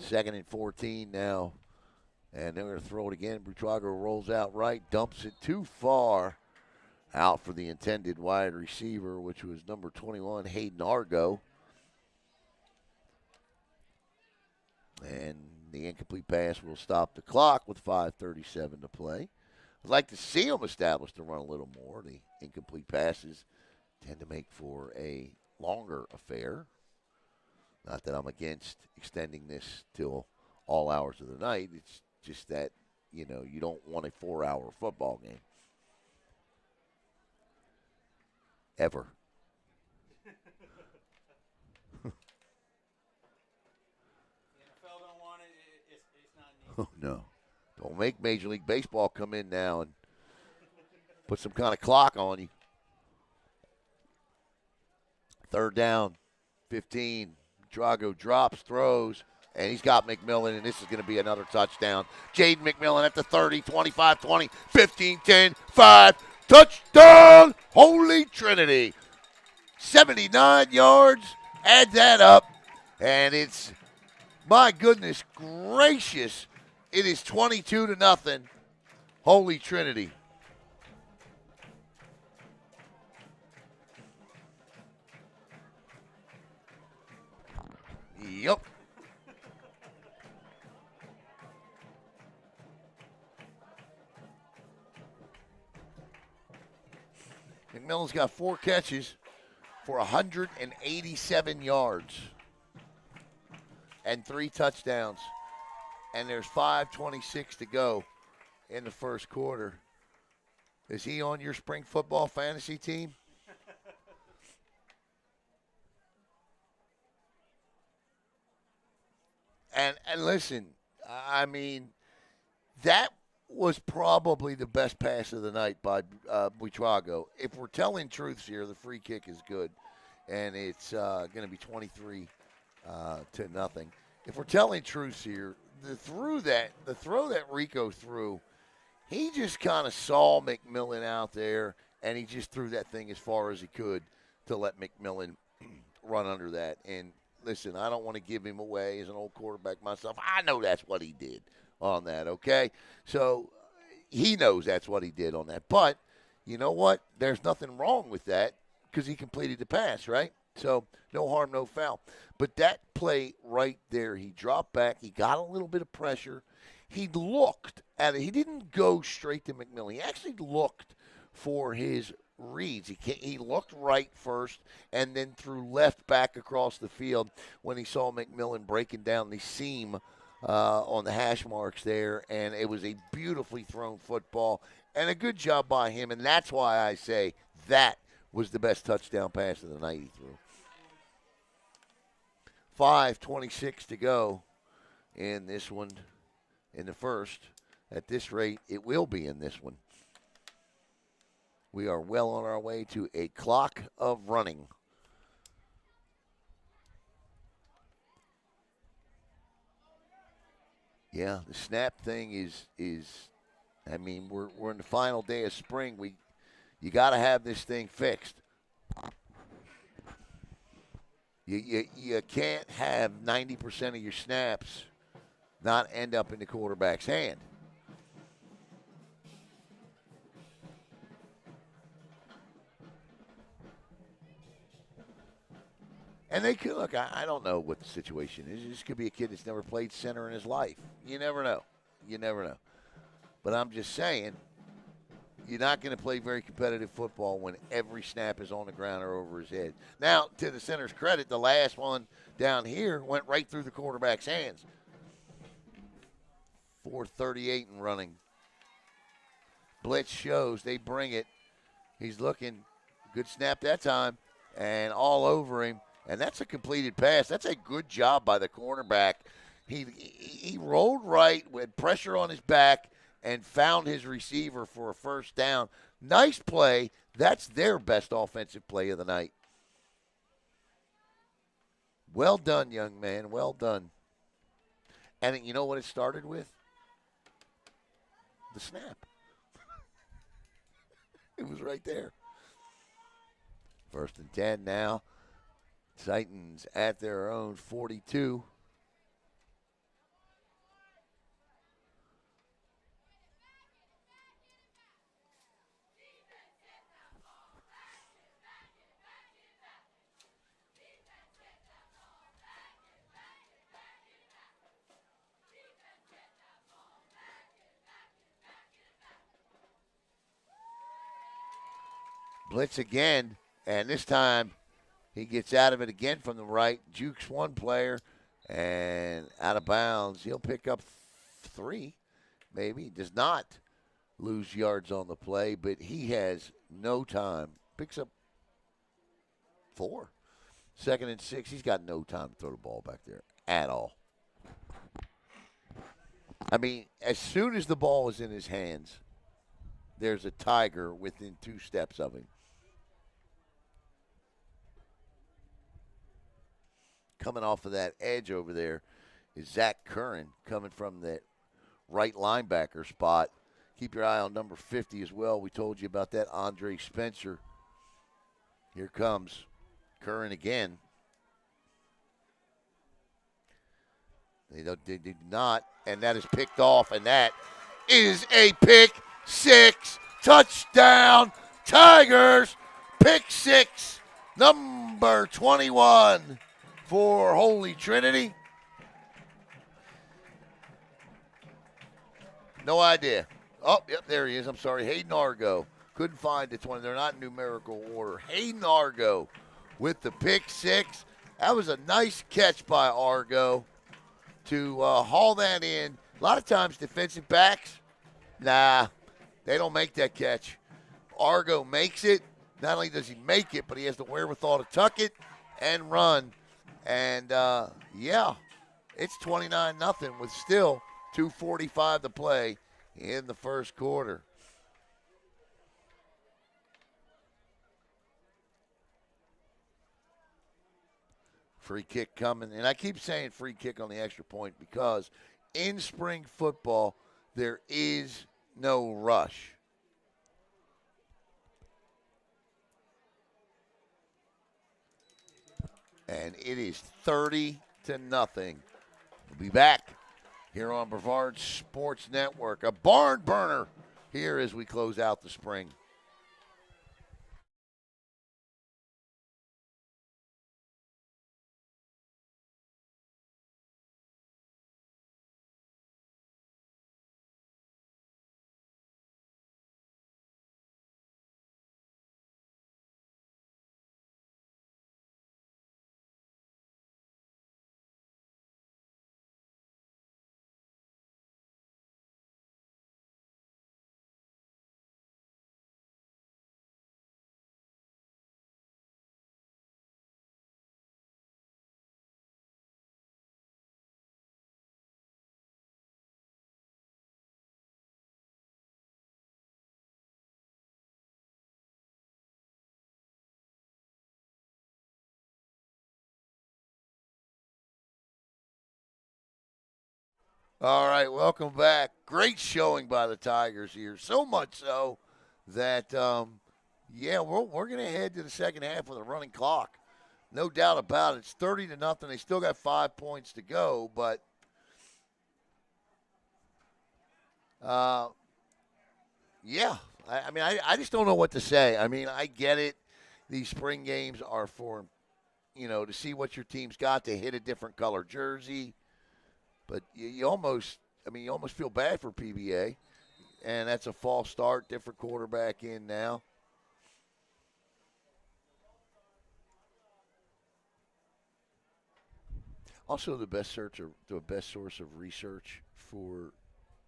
Speaker 1: 2nd and 14 now. And they're going to throw it again. Buitrago rolls out right, dumps it too far out for the intended wide receiver, which was number 21, Hayden Argo. And the incomplete pass will stop the clock with 5:37 to play. I'd like to see them establish the run a little more. The incomplete passes tend to make for a longer affair. Not that I'm against extending this till all hours of the night. It's just that, you know, you don't want a 4-hour football game. Ever.
Speaker 3: The NFL don't want it. It's not needed.
Speaker 1: Oh, no. Don't make Major League Baseball come in now and put some kind of clock on you. 3rd down, 15. Drago drops, throws, and he's got McMillan, and this is going to be another touchdown. Jaden McMillan at the 30, 25, 20, 15, 10, 5. Touchdown, Holy Trinity. 79 yards. Add that up, and it's, my goodness gracious, it is 22-0. Holy Trinity. Yep. McMillan's got 4 catches for 187 yards and 3 touchdowns. And there's 5:26 to go in the first quarter. Is he on your spring football fantasy team? And listen, I mean, that was probably the best pass of the night by Buitrago. If we're telling truths here, the free kick is good, and it's going to be 23-0. If we're telling truths here, the throw that Rico threw, he just kind of saw McMillan out there, and he just threw that thing as far as he could to let McMillan run under that. And listen, I don't want to give him away as an old quarterback myself. I know that's what he did on that, okay? So he knows that's what he did on that. But you know what? There's nothing wrong with that because he completed the pass, right? So no harm, no foul. But that play right there, he dropped back. He got a little bit of pressure. He looked at it. He didn't go straight to McMillan. He actually looked for his reads. He looked right first and then threw left back across the field when he saw McMillan breaking down the seam on the hash marks there, and it was a beautifully thrown football and a good job by him, and that's why I say that was the best touchdown pass of the night he threw. 5:26 to go in this one in the first. At this rate, it will be in this one. We are well on our way to a clock of running. Yeah, the snap thing is I mean, we're in the final day of spring. You got to have this thing fixed. You can't have 90% of your snaps not end up in the quarterback's hand. And they could, look, I don't know what the situation is. This could be a kid that's never played center in his life. You never know. You never know. But I'm just saying, you're not going to play very competitive football when every snap is on the ground or over his head. Now, to the center's credit, the last one down here went right through the quarterback's hands. 4:38 and running. Blitz shows. They bring it. He's looking. Good snap that time. And all over him. And that's a completed pass. That's a good job by the cornerback. He rolled right with pressure on his back and found his receiver for a first down. Nice play. That's their best offensive play of the night. Well done, young man. Well done. And you know what it started with? The snap. It was right there. 1st and 10 now. Titans at their own 42. Blitz again, and this time he gets out of it again from the right, jukes one player, and out of bounds. He'll pick up 3, maybe. Does not lose yards on the play, but he has no time. Picks up 4. 2nd and 6. He's got no time to throw the ball back there at all. I mean, as soon as the ball is in his hands, there's a Tiger within 2 steps of him. Coming off of that edge over there is Zach Curran coming from the right linebacker spot. Keep your eye on number 50 as well. We told you about that, Andre Spencer. Here comes Curran again. They did not, and that is picked off, and that is a pick 6. Touchdown, Tigers. Pick 6, number 21 for Holy Trinity. No idea. Oh, yep, there he is. I'm sorry. Hayden Argo. Couldn't find the 20. They're not in numerical order. Hayden Argo with the pick 6. That was a nice catch by Argo to haul that in. A lot of times defensive backs, nah, they don't make that catch. Argo makes it. Not only does he make it, but he has the wherewithal to tuck it and run. And, yeah, it's 29-0 with still 2:45 to play in the first quarter. Free kick coming. And I keep saying free kick on the extra point because in spring football, there is no rush. And it is 30-0. We'll be back here on Brevard Sports Network. A barn burner here as we close out the spring. All right, welcome back. Great showing by the Tigers here. So much so that, yeah, we're going to head to the second half with a running clock. No doubt about it. It's 30-0. They still got 5 points to go, but yeah. I just don't know what to say. I mean, I get it. These spring games are for, to see what your team's got, to hit a different color jersey. But you almost feel bad for Pbca, and that's a false start, different quarterback in now. Also, the best source of research for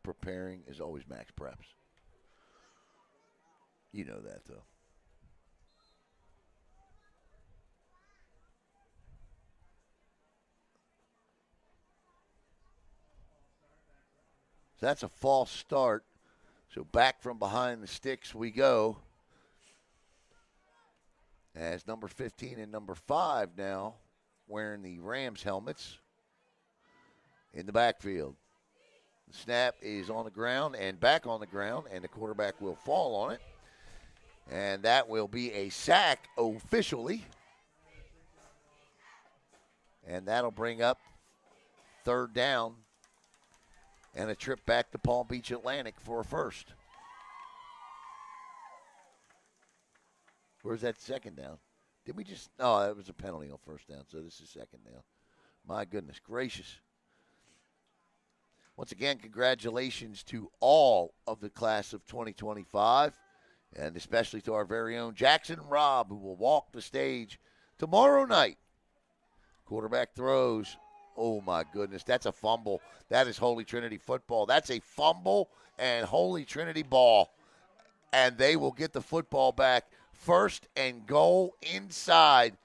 Speaker 1: preparing is always Max Preps. You know that, though. So that's a false start. So back from behind the sticks we go. As number 15 and number 5 now wearing the Rams helmets in the backfield. The snap is on the ground and back on the ground, and the quarterback will fall on it. And that will be a sack officially. And that'll bring up third down and a trip back to Palm Beach Atlantic for a first. Where's that second down? Did we just? Oh, that was a penalty on first down, so this is second down. My goodness gracious. Once again, congratulations to all of the class of 2025, and especially to our very own Jackson Robb, who will walk the stage tomorrow night. Quarterback throws. Oh, my goodness. That's a fumble. That is Holy Trinity football. That's a fumble and Holy Trinity ball. And they will get the football back. First and goal inside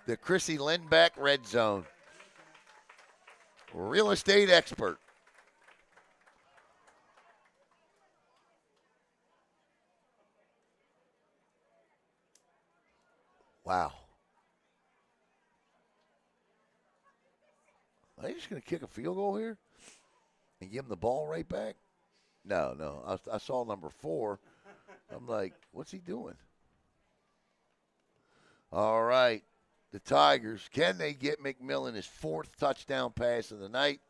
Speaker 1: the Chrissy Lindbeck red zone. Real estate expert. Wow. Are they just going to kick a field goal here and give him the ball right back? No. I saw number 4. I'm like, what's he doing? All right. The Tigers, can they get McMillan his 4th touchdown pass of the night?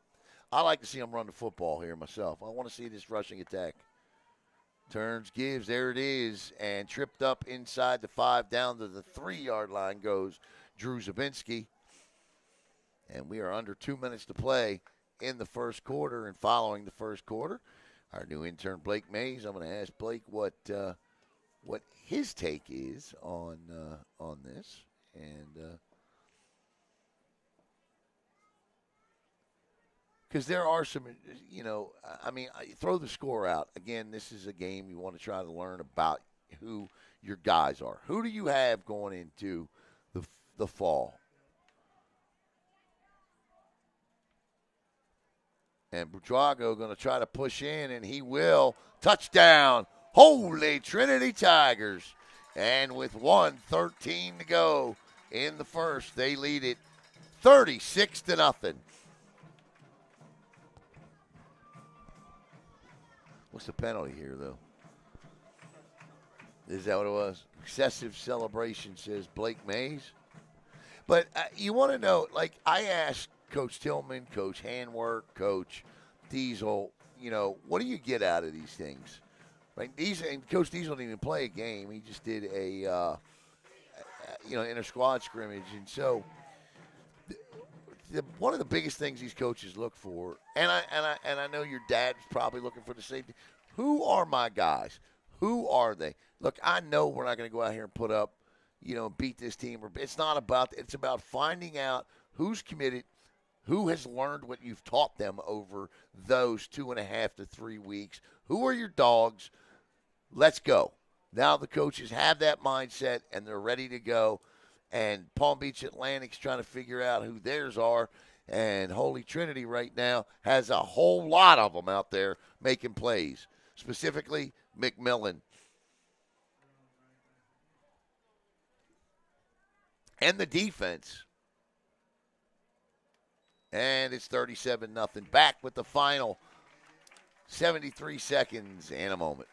Speaker 1: I like to see him run the football here myself. I want to see this rushing attack. Turns, gives, there it is, and tripped up inside the 5, down to the 3-yard line goes Drew Zabinski. And we are under 2 minutes to play in the first quarter. And following the first quarter, our new intern Blake Mays. I'm going to ask Blake what his take is on this, and because there are some, throw the score out again. This is a game you want to try to learn about who your guys are. Who do you have going into the fall? And Budrago going to try to push in, and he will. Touchdown, Holy Trinity Tigers. And with 1:13 to go in the first, they lead it 36-0. What's the penalty here, though? Is that what it was? Excessive celebration, says Blake Mays. But you want to know, like I asked Coach Tillman, Coach Handwork, Coach Diesel, what do you get out of these things? Right? And Coach Diesel didn't even play a game. He just did a inter-squad scrimmage. And so one of the biggest things these coaches look for, and I know your dad's probably looking for the same thing. Who are my guys? Who are they? Look, I know we're not going to go out here and put up, beat this team. It's not about. It's about finding out who's committed, who has learned what you've taught them over those 2.5 to 3 weeks. Who are your dogs? Let's go. Now the coaches have that mindset, and they're ready to go. And Palm Beach Atlantic's trying to figure out who theirs are. And Holy Trinity right now has a whole lot of them out there making plays, specifically McMillan. And the defense. And it's 37-0. Back with the final 73 seconds and a moment.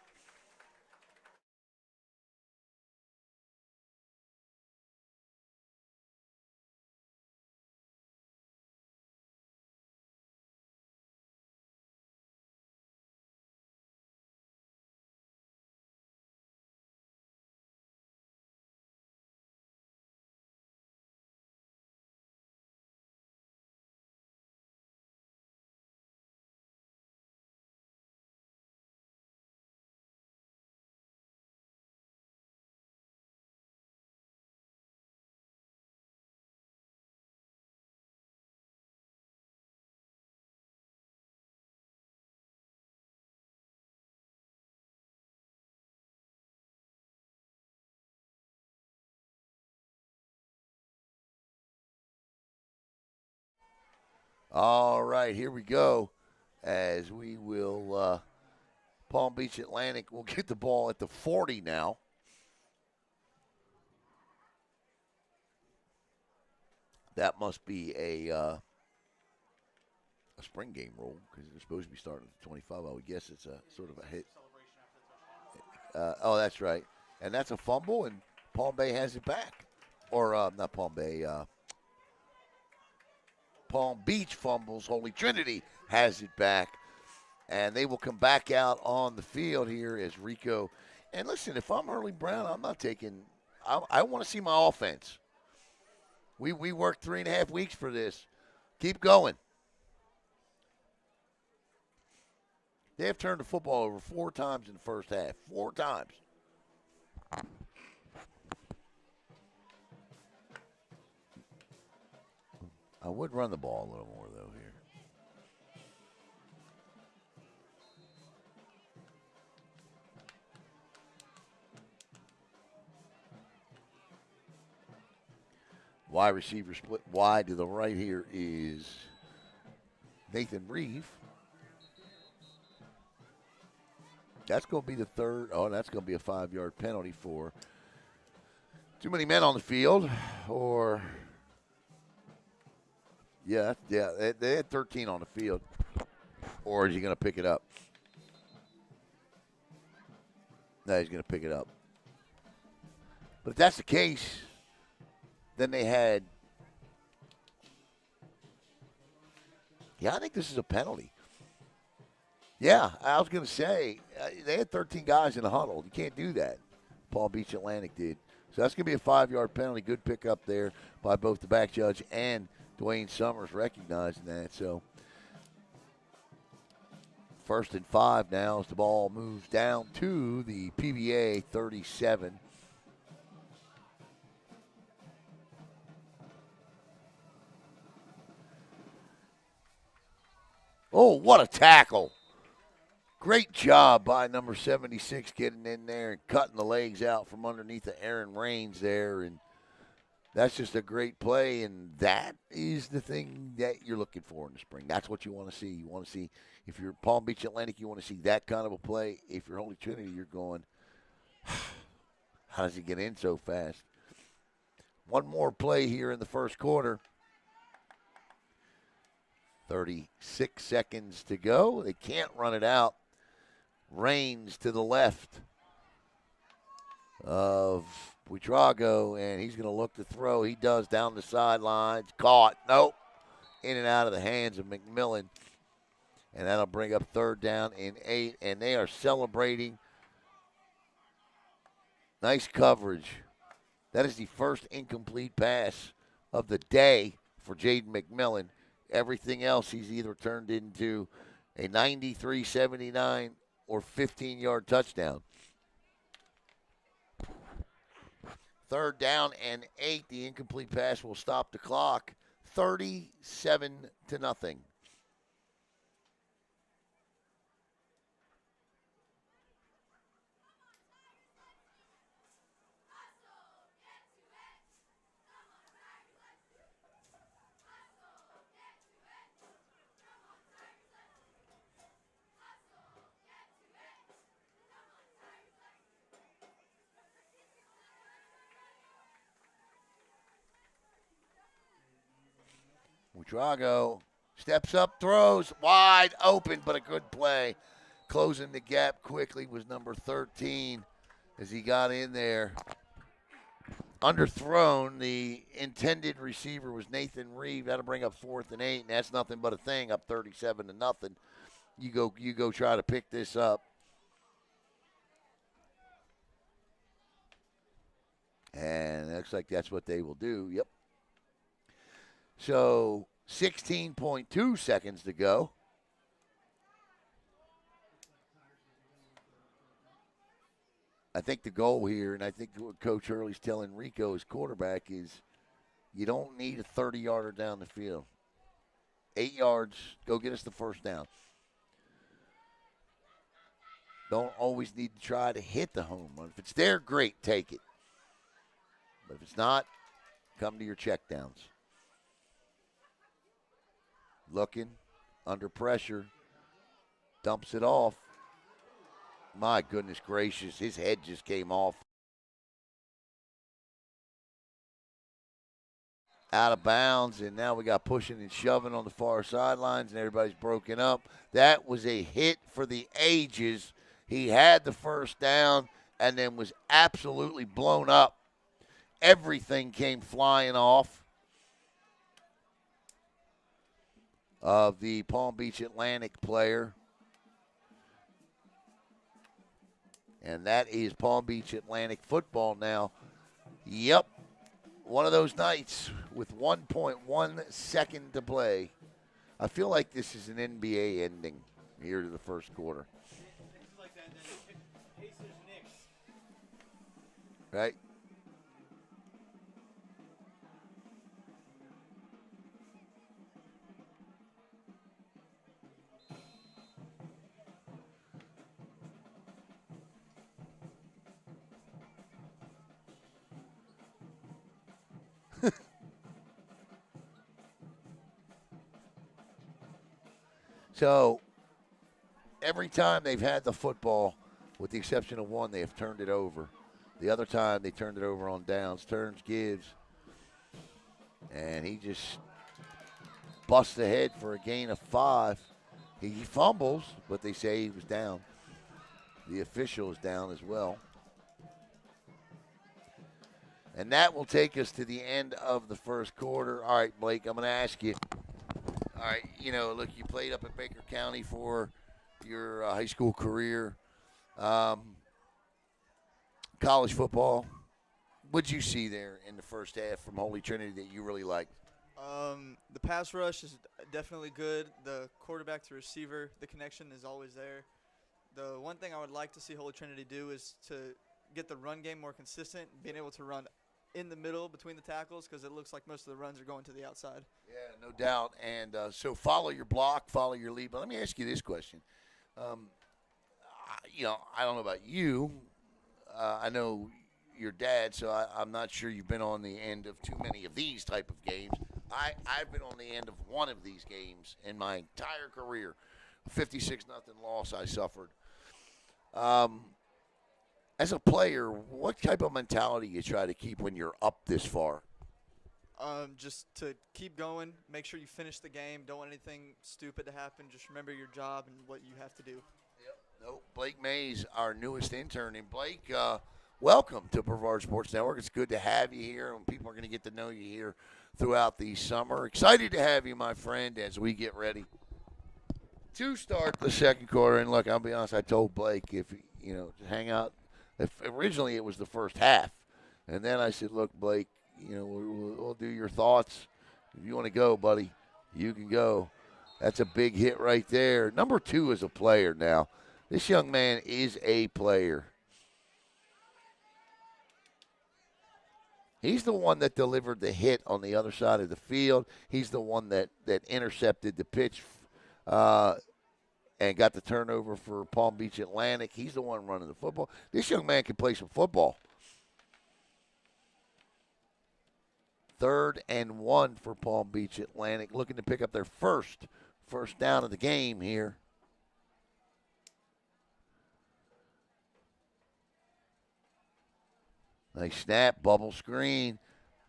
Speaker 1: All right, here we go. As we will, Palm Beach Atlantic will get the ball at the 40 now. That must be a spring game rule because they're supposed to be starting at the 25. I would guess it's a sort of a hit. Oh, that's right. And that's a fumble, and Palm Bay has it back. Or not Palm Bay. Palm Beach fumbles. Holy Trinity has it back. And they will come back out on the field here as Rico. And listen, if I'm Hurley Brown, I'm not taking – I want to see my offense. We worked 3.5 weeks for this. Keep going. They have turned the football over 4 times in the first half. 4 times. I would run the ball a little more, though, here. Wide receiver split wide to the right here is Nathan Reeve. That's going to be the third. Oh, that's going to be a 5-yard penalty for too many men on the field. Or, yeah, they had 13 on the field. Or is he going to pick it up? No, he's going to pick it up. But if that's the case, then they had, I think this is a penalty. Yeah, I was going to say, they had 13 guys in the huddle. You can't do that. Palm Beach Atlantic did. So that's going to be a 5-yard penalty. Good pickup there by both the back judge and Dwayne Summers recognizing that. So 1st and 5 now as the ball moves down to the Pbca 37. Oh, what a tackle. Great job by number 76 getting in there and cutting the legs out from underneath the Aaron Raines there. And that's just a great play, and that is the thing that you're looking for in the spring. That's what you want to see. You want to see, if you're Palm Beach Atlantic, you want to see that kind of a play. If you're Holy Trinity, you're going, how does he get in so fast? One more play here in the first quarter. 36 seconds to go. They can't run it out. Raines to the left of Buitrago, and he's going to look to throw. He does down the sidelines. Caught. Nope. In and out of the hands of McMillan. And that'll bring up 3rd down and 8. And they are celebrating. Nice coverage. That is the first incomplete pass of the day for Jaden McMillan. Everything else he's either turned into a 93-79 or 15-yard touchdown. 3rd down and 8. The incomplete pass will stop the clock. 37-0. Buitrago steps up, throws, wide open, but a good play. Closing the gap quickly was number 13 as he got in there. Underthrown. The intended receiver was Nathan Reeve. That'll bring up 4th and 8, and that's nothing but a thing, up 37-0. You go try to pick this up. And it looks like that's what they will do. Yep. So 16.2 seconds to go. I think the goal here, and I think what Coach Hurley's telling Rico, his quarterback, is you don't need a 30-yarder down the field. 8 yards, go get us the 1st down. Don't always need to try to hit the home run. If it's there, great, take it. But if it's not, come to your checkdowns. looking, under pressure, dumps it off. My goodness gracious, his head just came off. Out of bounds, and now we got pushing and shoving on the far sidelines, and everybody's broken up. That was a hit for the ages. He had the first down and then was absolutely blown up. Everything came flying off of the Palm Beach Atlantic player. And that is Palm Beach Atlantic football now. Yep. One of those nights with 1.1 second to play. I feel like this is an NBA ending here to the first quarter.
Speaker 3: This is like that Pacers Knicks.
Speaker 1: Right? So, every time they've had the football, with the exception of one, they have turned it over. The other time, they turned it over on downs. Turns, gives. And he just busts ahead for a gain of 5. He fumbles, but they say he was down. The official is down as well. And that will take us to the end of the first quarter. All right, Blake, I'm going to ask you. All right, look, you played up at Baker County for your high school career. College football, what'd you see there in the first half from Holy Trinity that you really liked?
Speaker 4: The pass rush is definitely good. The quarterback to receiver, the connection is always there. The one thing I would like to see Holy Trinity do is to get the run game more consistent, being able to run in the middle between the tackles, because it looks like most of the runs are going to the outside.
Speaker 1: Yeah, no doubt. And so follow your block, follow your lead. But let me ask you this question. I don't know about you. I know your dad, so I'm not sure you've been on the end of too many of these type of games. I've been on the end of one of these games in my entire career. A 56-0 loss I suffered. As a player, what type of mentality you try to keep when you're up this far?
Speaker 4: Just to keep going, make sure you finish the game. Don't want anything stupid to happen. Just remember your job and what you have to do.
Speaker 1: Yep. No, Blake Mays, our newest intern. And Blake, welcome to Brevard Sports Network. It's good to have you here, and people are going to get to know you here throughout the summer. Excited to have you, my friend, as we get ready to start the second quarter. And look, I'll be honest, I told Blake if hang out. If originally it was the first half, and then I said, look, Blake, we'll do your thoughts. If you want to go, buddy, you can go. That's a big hit right there. Number 2 is a player now. This young man is a player. He's the one that delivered the hit on the other side of the field. He's the one that intercepted the pitch and got the turnover for Palm Beach Atlantic. He's the one running the football. This young man can play some football. 3rd and 1 for Palm Beach Atlantic, looking to pick up their first down of the game here. Nice snap, bubble screen,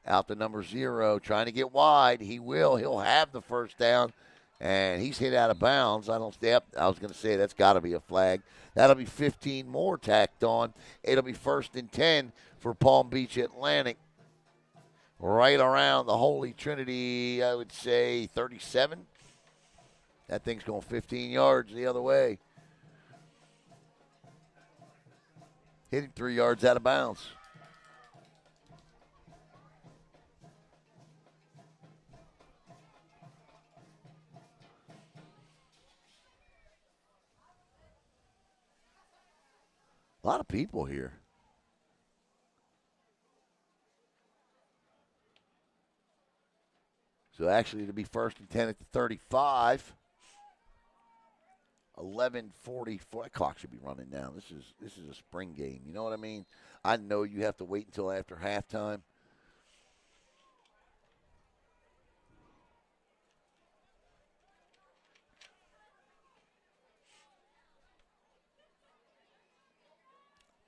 Speaker 1: out to number 0, trying to get wide. He will. He'll have the first down, and he's hit out of bounds. I was going to say that's got to be a flag. That'll be 15 more tacked on. It'll be 1st and 10 for Palm Beach Atlantic. Right around the Holy Trinity, I would say 37. That thing's going 15 yards the other way. Hitting 3 yards out of bounds. A lot of people here. So actually it'll be 1st and 10 at the 35. 11:44. That clock should be running down. This is a spring game. You know what I mean? I know you have to wait until after halftime.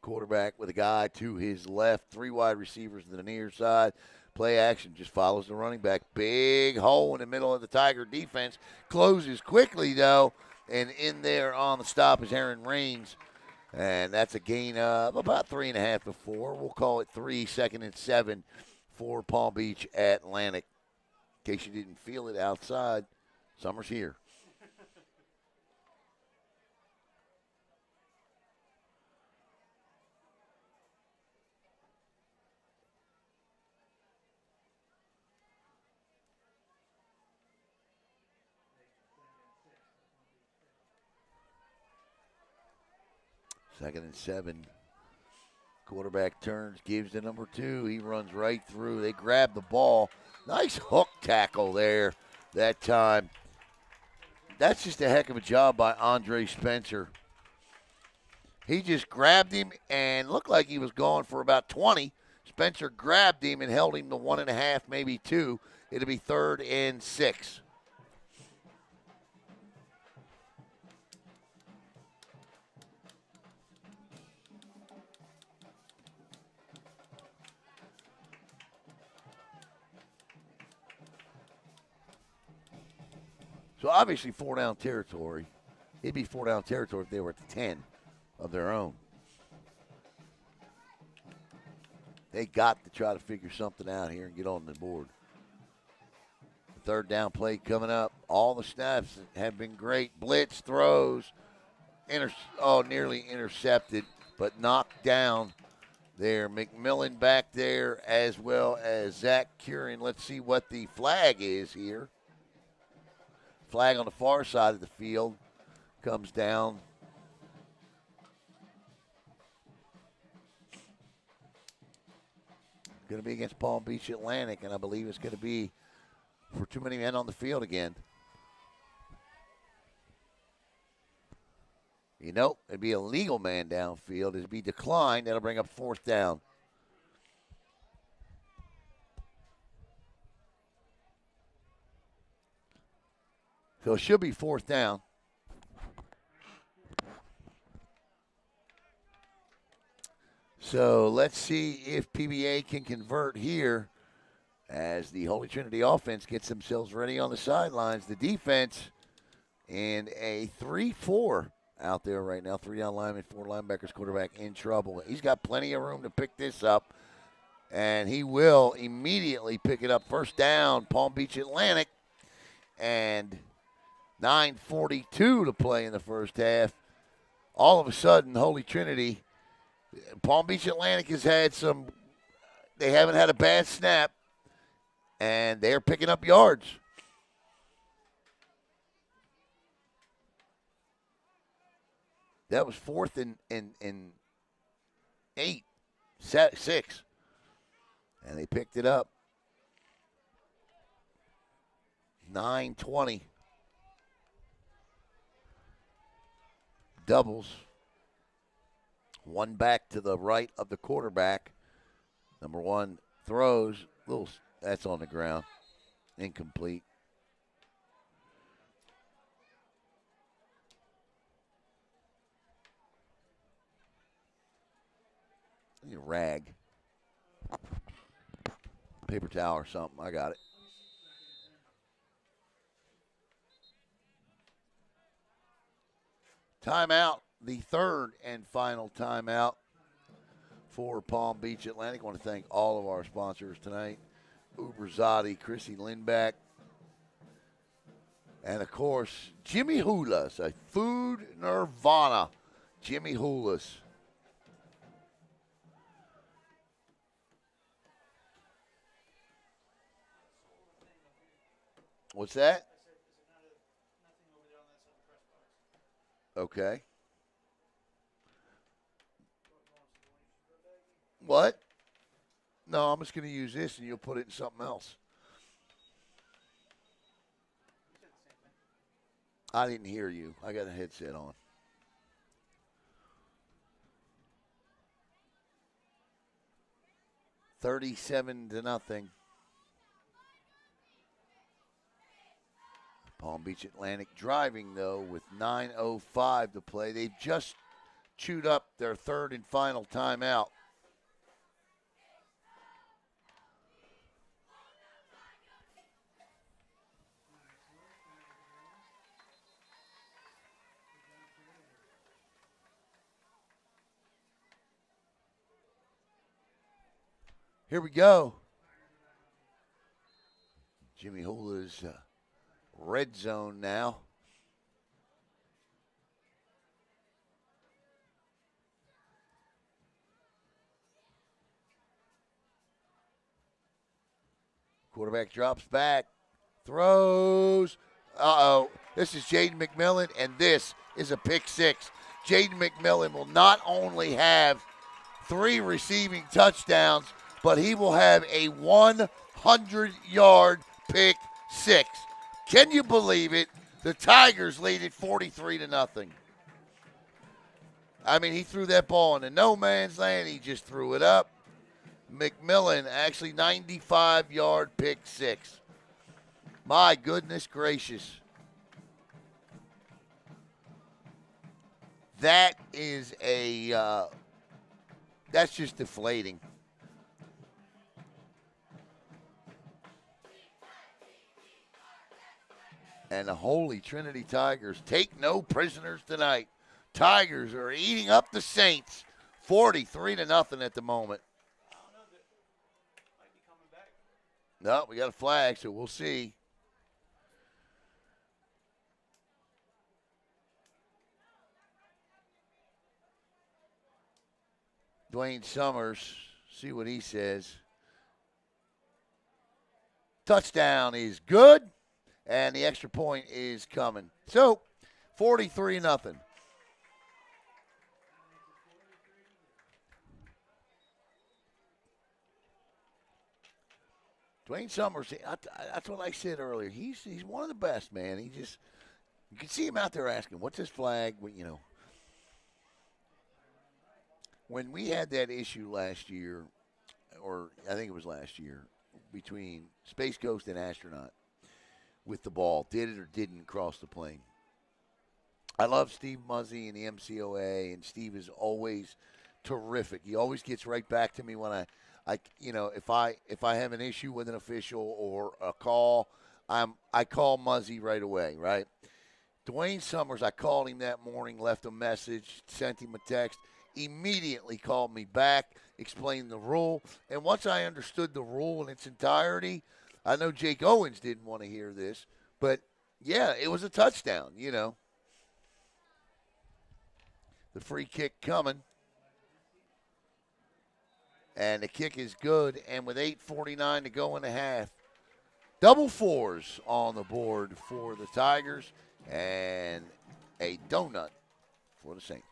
Speaker 1: Quarterback with a guy to his left, 3 wide receivers to the near side. Play action just follows the running back. Big hole in the middle of the Tiger defense. Closes quickly, though, and in there on the stop is Aaron Raines. And that's a gain of about 3.5 to 4. We'll call it 3, 2nd and 7 for Palm Beach Atlantic. In case you didn't feel it outside, summer's here. Second and 7. Quarterback turns, gives to number 2. He runs right through. They grab the ball. Nice hook tackle there that time. That's just a heck of a job by Andre Spencer. He just grabbed him and looked like he was gone for about 20. Spencer grabbed him and held him to 1.5, maybe 2. It'll be 3rd and 6. So obviously 4-down territory. It'd be 4-down territory if they were at the 10 of their own. They got to try to figure something out here and get on the board. The 3rd down play coming up. All the snaps have been great. Blitz throws. Nearly intercepted, but knocked down there. McMillan back there as well as Zach Curran. Let's see what the flag is here. Flag on the far side of the field comes down. Going to be against Palm Beach Atlantic, and I believe it's going to be for too many men on the field again. It'd be a legal man downfield. It'd be declined. That'll bring up 4th down. So it should be 4th down. So let's see if Pbca can convert here as the Holy Trinity offense gets themselves ready on the sidelines. The defense in a 3-4 out there right now. 3 down linemen, 4 linebackers, quarterback in trouble. He's got plenty of room to pick this up, and he will immediately pick it up. 1st down, Palm Beach Atlantic, and 9:42 to play in the first half. All of a sudden, Holy Trinity, Palm Beach Atlantic has had they haven't had a bad snap, and they're picking up yards. That was 4th and 8, 6, and they picked it up. 9:20. Doubles. 1 back to the right of the quarterback. Number 1 throws. That's on the ground. Incomplete. I need a rag. Paper towel or something. I got it. Timeout, the 3rd and final timeout for Palm Beach Atlantic. I want to thank all of our sponsors tonight. Uberzati, Chrissy Lindback, and of course, Jimmy Hula's, a food nirvana. Jimmy Hula's. What's that? Okay. What? No, I'm just going to use this and you'll put it in something else. I didn't hear you. I got a headset on. $37-0. Palm Beach Atlantic driving, though, with 9:05 to play. They've just chewed up their third and final timeout. Here we go. Jimmy Hola's red zone now. Quarterback drops back, throws. Uh-oh. This is Jaden McMillan, and this is a pick six. Jaden McMillan will not only have 3 receiving touchdowns, but he will have a 100-yard pick six. Can you believe it? The Tigers lead it 43-0. I mean, he threw that ball into no man's land. He just threw it up. McMillan, actually 95-yard pick six. My goodness gracious. That is that's just deflating. And the Holy Trinity Tigers take no prisoners tonight. Tigers are eating up the Saints 43-0 at the moment.
Speaker 3: Might be coming back.
Speaker 1: No, we got a flag, so we'll see. Dwayne Summers, see what he says. Touchdown is good, and the extra point is coming. So, 43-0. Dwayne Summers, that's what I said earlier. He's one of the best, man. You can see him out there asking, what's his flag? When we had that issue last year, or I think it was last year, between Space Ghost and Astronaut with the ball, did it or didn't cross the plane. I love Steve Muzzy and the MCOA, and Steve is always terrific. He always gets right back to me when if I have an issue with an official or a call, I call Muzzy right away, right? Dwayne Summers, I called him that morning, left a message, sent him a text, immediately called me back, explained the rule, and once I understood the rule in its entirety, I know Jake Owens didn't want to hear this, but yeah, it was a touchdown, The free kick coming. And the kick is good, and with 8:49 to go in the half, double fours on the board for the Tigers, and a donut for the Saints.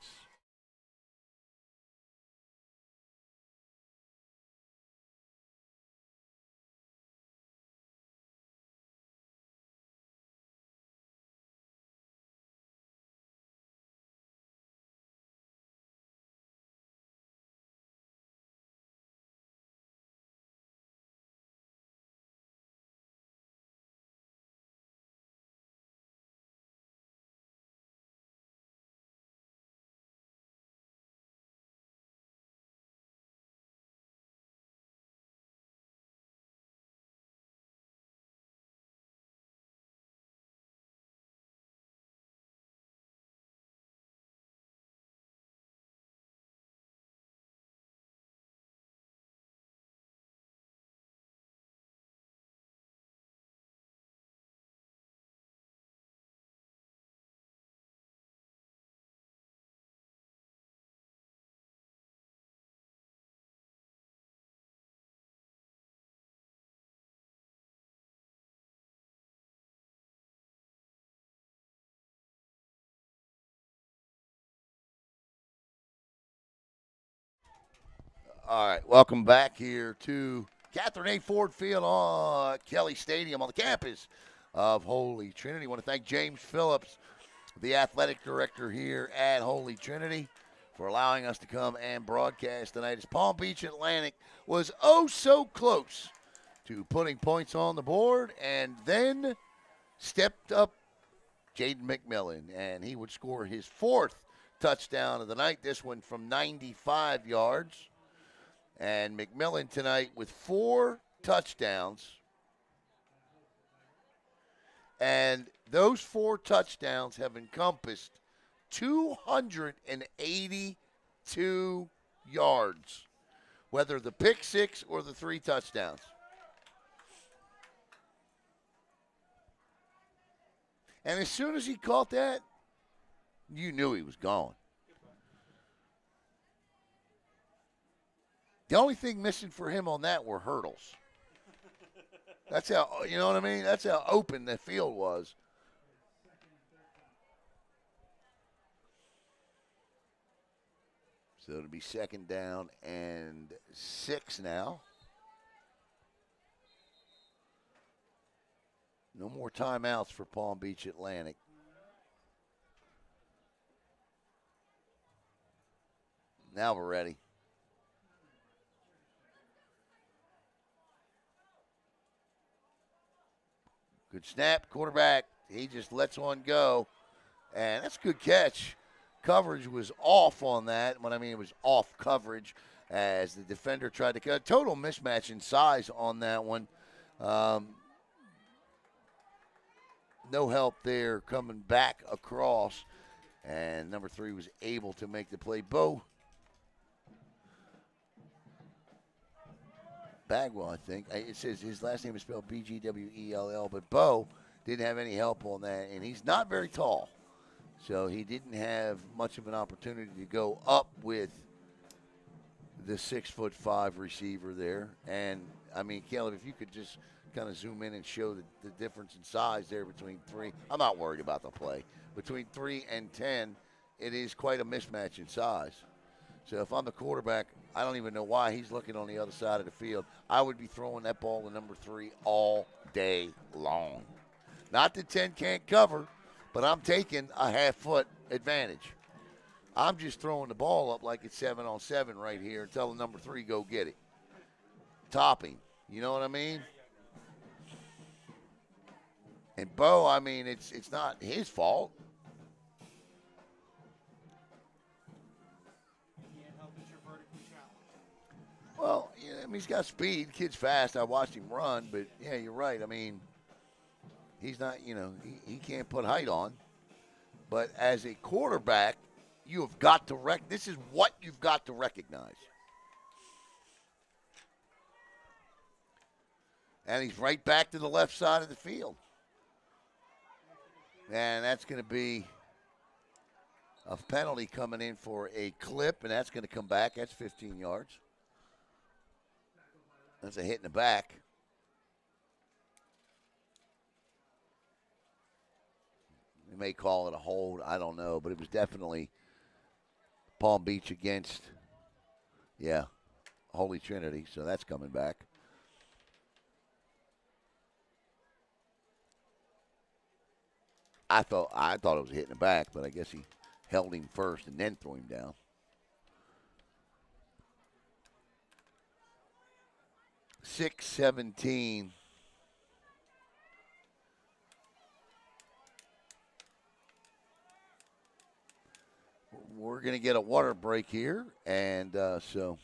Speaker 1: All right, welcome back here to Catherine A. Ford Field on Kelly Stadium on the campus of Holy Trinity. I want to thank James Phillips, the athletic director here at Holy Trinity, for allowing us to come and broadcast tonight. As Palm Beach Atlantic was oh so close to putting points on the board, and then stepped up Jaden McMillan, and he would score his 4th touchdown of the night. This one from 95 yards. And McMillan tonight with 4 touchdowns. And those 4 touchdowns have encompassed 282 yards, whether the pick 6 or the 3 touchdowns. And as soon as he caught that, you knew he was gone. The only thing missing for him on that were hurdles. That's how, you know what I mean? That's how open the field was. So it'll be 2nd down and 6 now. No more timeouts for Palm Beach Atlantic. Now we're ready. Good snap, quarterback. He just lets one go. And that's a good catch. Coverage was off on that. When I mean it was off coverage as the defender tried to cut. Total mismatch in size on that one. No help there coming back across. And number 3 was able to make the play. Bo Bagwell, I think. It says his last name is spelled Bgwell, but Bo didn't have any help on that, and he's not very tall. So he didn't have much of an opportunity to go up with the 6'5" receiver there. And, I mean, Caleb, if you could just kind of zoom in and show the difference in size there between 3. I'm not worried about the play. Between 3 and 10, it is quite a mismatch in size. So if I'm the quarterback, I don't even know why he's looking on the other side of the field. I would be throwing that ball to number 3 all day long. Not that 10 can't cover, but I'm taking a half-foot advantage. I'm just throwing the ball up like it's 7-on-7 right here and telling number 3, go get it. Topping. You know what I mean? And Bo, I mean, it's not his fault. Well, yeah, I mean, he's got speed. Kid's fast. I watched him run, but, yeah, you're right. I mean, he's not, you know, he can't put height on. But as a quarterback, you have got to this is what you've got to recognize. And he's right back to the left side of the field. And that's going to be a penalty coming in for a clip, and that's going to come back. That's 15 yards. That's a hit in the back. We may call it a hold. I don't know. But it was definitely Palm Beach against, Holy Trinity. So that's coming back. I thought it was a hit in the back, but I guess he held him first and then threw him down. 6:17. We're going to get a water break here, and so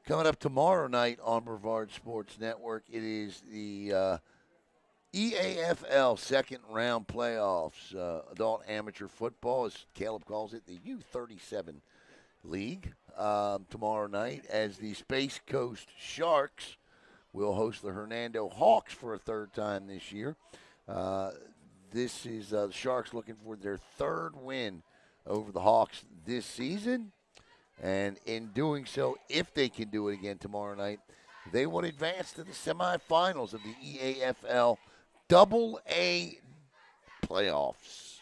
Speaker 1: coming up tomorrow night on Brevard Sports Network, it is the EAFL second round playoffs, adult amateur football, as Caleb calls it, the U37 League. Tomorrow night, as the Space Coast Sharks will host the Hernando Hawks for a 3rd time this year. This is the Sharks looking for their 3rd win over the Hawks this season. And in doing so, if they can do it again tomorrow night, they would advance to the semifinals of the EAFL AA playoffs.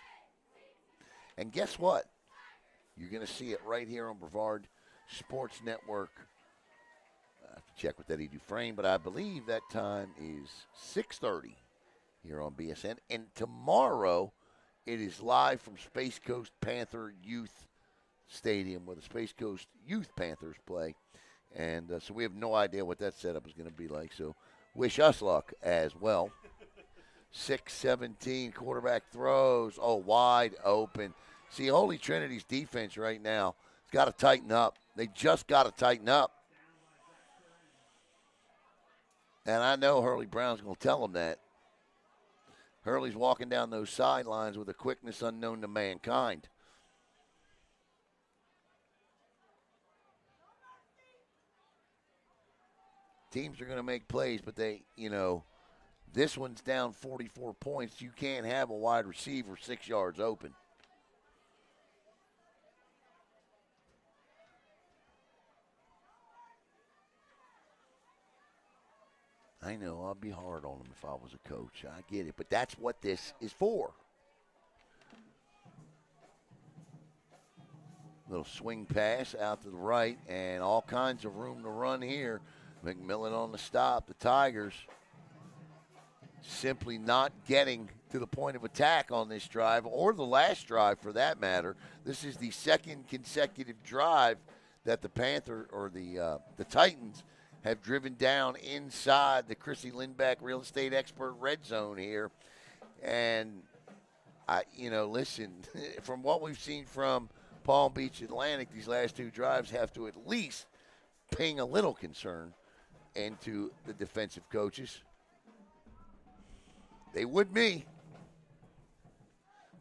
Speaker 1: And guess what? You're going to see it right here on Brevard Sports Network. I have to check with Eddie Dufresne, but I believe that time is 6:30 here on BSN. And tomorrow, it is live from Space Coast Panther Youth Stadium where the Space Coast Youth Panthers play. And so we have no idea what that setup is going to be like. So wish us luck as well. 6:17, quarterback throws. Oh, wide open. See, Holy Trinity's defense right now has got to tighten up. They just got to tighten up. And I know Hurley Brown's going to tell them that. Hurley's walking down those sidelines with a quickness unknown to mankind. Teams are going to make plays, but they, this one's down 44 points. You can't have a wide receiver 6 yards open. I know, I'd be hard on them if I was a coach. I get it, but that's what this is for. Little swing pass out to the right, and all kinds of room to run here. McMillan on the stop. The Tigers simply not getting to the point of attack on this drive, or the last drive for that matter. This is the second consecutive drive that the Titans have driven down inside the Chrissy Lindback Real Estate Expert red zone here. And, listen, from what we've seen from Palm Beach Atlantic, these last two drives have to at least ping a little concern into the defensive coaches. They would me.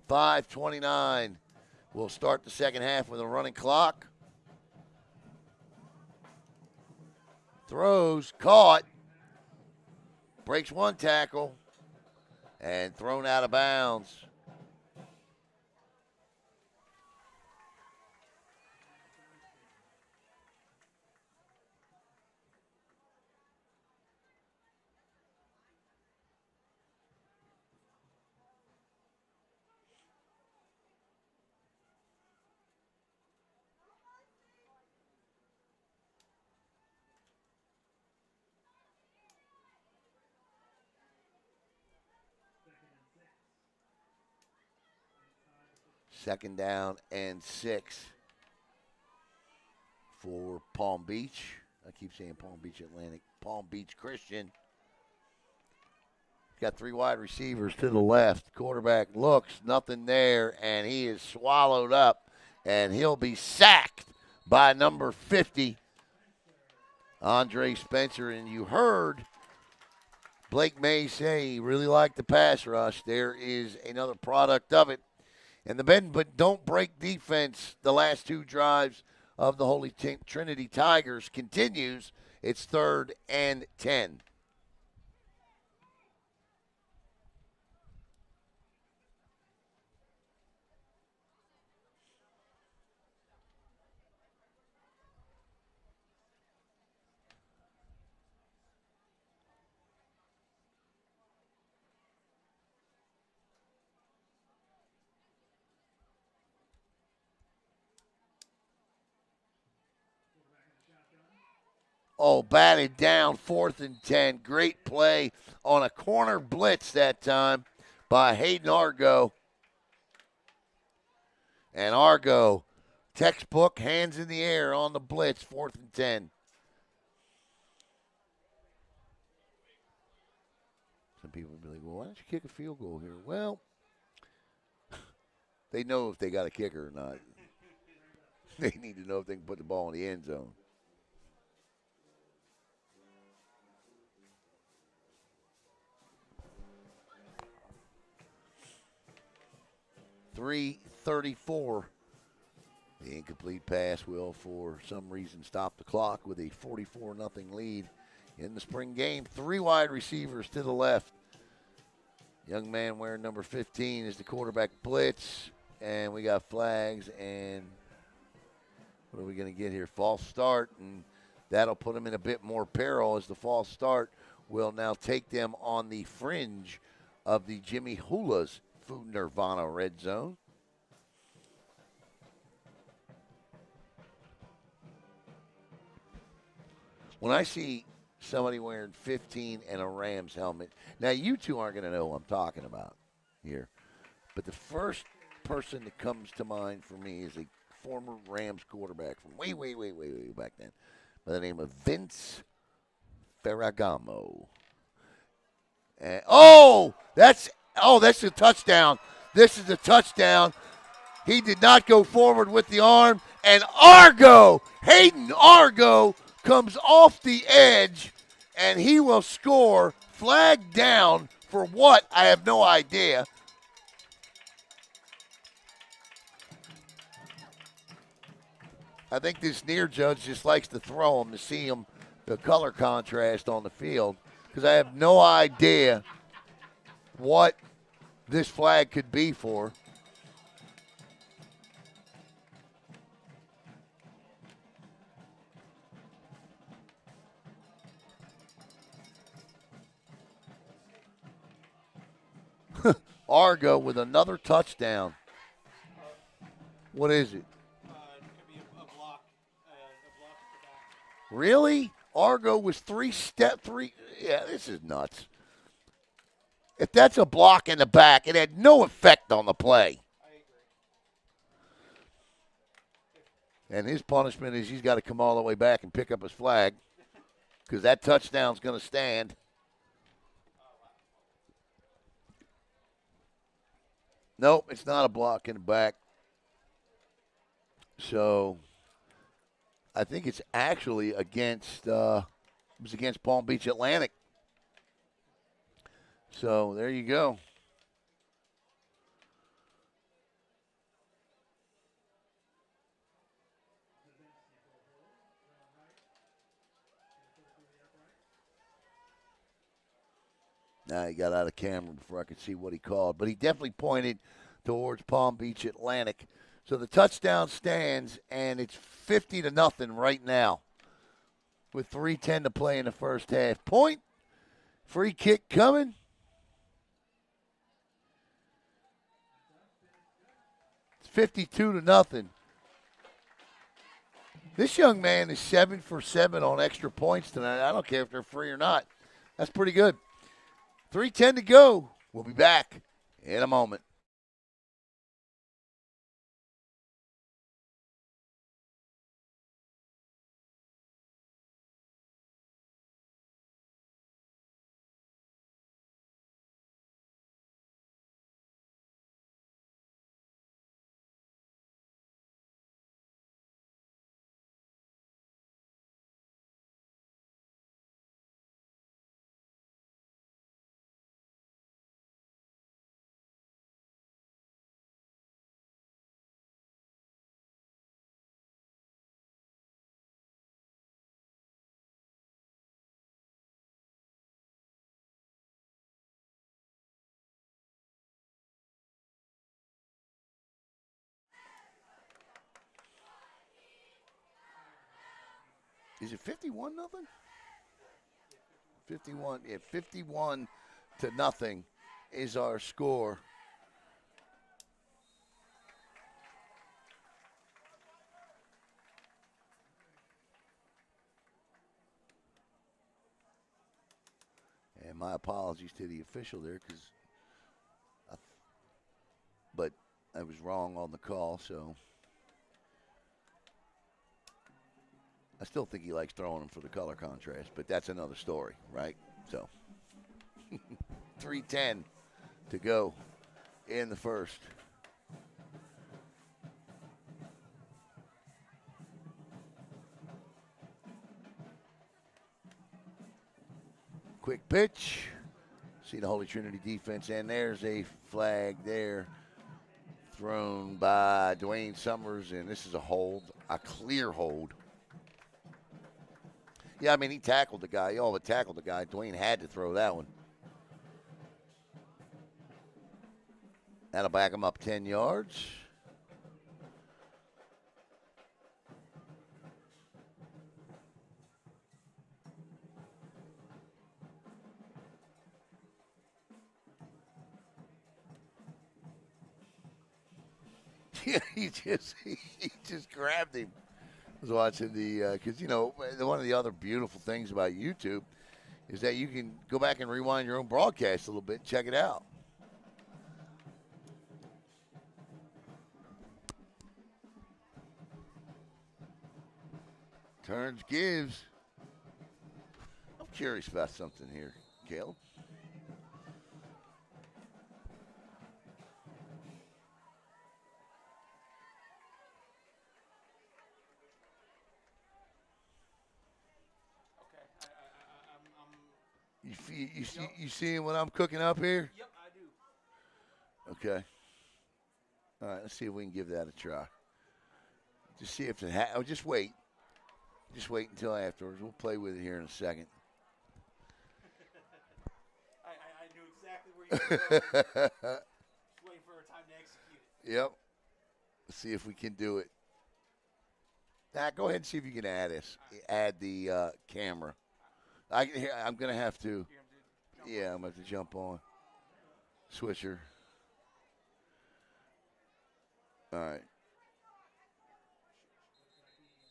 Speaker 1: 5:29. We'll start the second half with a running clock. Throws, caught, breaks one tackle, and thrown out of bounds. Second down and 6 for Palm Beach. I keep saying Palm Beach Atlantic. Palm Beach Christian. Got 3 wide receivers to the left. Quarterback looks, nothing there, and he is swallowed up, and he'll be sacked by number 50, Andre Spencer. And you heard Blake May say he really liked the pass rush. There is another product of it. And the bend but don't break defense the last 2 drives of the Holy Trinity Tigers continues. It's 3rd and 10. Oh, batted down, 4th and 10. Great play on a corner blitz that time by Hayden Argo. And Argo, textbook, hands in the air on the blitz, 4th and 10. Some people will be like, well, why don't you kick a field goal here? Well, they know if they got a kicker or not. They need to know if they can put the ball in the end zone. .334. The incomplete pass will, for some reason, stop the clock with a 44-0 lead in the spring game. 3 wide receivers to the left. Young man wearing number 15 is the quarterback blitz. And we got flags. And what are we going to get here? False start. And that'll put them in a bit more peril, as the false start will now take them on the fringe of the Jimmy Hula's Food Nirvana red zone. When I see somebody wearing 15 and a Rams helmet, now you two aren't going to know who I'm talking about here, but the first person that comes to mind for me is a former Rams quarterback from way back then, by the name of Vince Ferragamo. And, that's a touchdown. This is a touchdown. He did not go forward with the arm. And Hayden Argo, comes off the edge, and he will score. Flag down for what? I have no idea. I think this near judge just likes to throw him to see him, the color contrast on the field, because I have no idea what this flag could be for. Argo with another touchdown. What is it?
Speaker 3: It could be a block at the back.
Speaker 1: Really? Argo was three. Yeah, this is nuts. If that's a block in the back, it had no effect on the play.
Speaker 3: I agree.
Speaker 1: And his punishment is he's got to come all the way back and pick up his flag because that touchdown's going to stand. Nope, it's not a block in the back. So I think it's actually against Palm Beach Atlantic. So there you go. Now he got out of camera before I could see what he called. But he definitely pointed towards Palm Beach Atlantic. So the touchdown stands, and it's 50-0 right now with 3:10 to play in the first half. Point, free kick coming. It's 52-0. This young man is 7 for 7 on extra points tonight. I don't care if they're free or not. That's pretty good. 3:10 to go. We'll be back in a moment. Is it 51-0? 51, yeah, 51-0 is our score. And my apologies to the official there, but I was wrong on the call, so I still think he likes throwing them for the color contrast, but that's another story, right? So 3:10 to go in the first. Quick pitch. See the Holy Trinity defense, and there's a flag there thrown by Dwayne Summers, and this is a hold, a clear hold. Yeah, I mean, he tackled the guy. He all but tackled the guy. Dwayne had to throw that one. That'll back him up 10 yards. Yeah, he just grabbed him. I was watching because, one of the other beautiful things about YouTube is that you can go back and rewind your own broadcast a little bit and check it out. Turns, gives. I'm curious about something here, Caleb. You seeing what I'm cooking up here?
Speaker 3: Yep, I do.
Speaker 1: Okay. All right, let's see if we can give that a try. Just see if it just wait. Just wait until afterwards. We'll play with it here in a second.
Speaker 3: I knew exactly where you were going. Just waiting for our time to execute it.
Speaker 1: Yep. Let's see if we can do it. Go ahead and see if you can add this. Add the camera. I'm going to have to. Yeah, I'm going to have to jump on. Switcher. All right.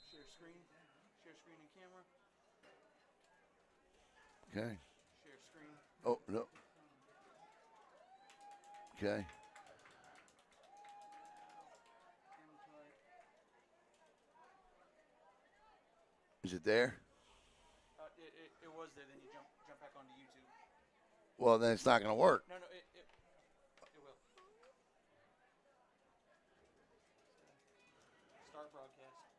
Speaker 3: Share screen. Share screen and camera.
Speaker 1: Okay.
Speaker 3: Share screen.
Speaker 1: Oh, no. Okay. Is it there?
Speaker 3: It was there. Then you jump back onto YouTube.
Speaker 1: Well, then it's not going to work.
Speaker 3: No, it will. Start broadcast.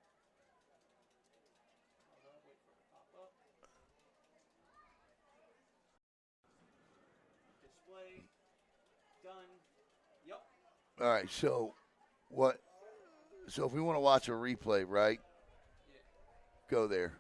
Speaker 3: Hold on, wait for it to pop up. Display. Done. Yep.
Speaker 1: All right, so what? So if we want to watch a replay, right?
Speaker 3: Yeah.
Speaker 1: Go there.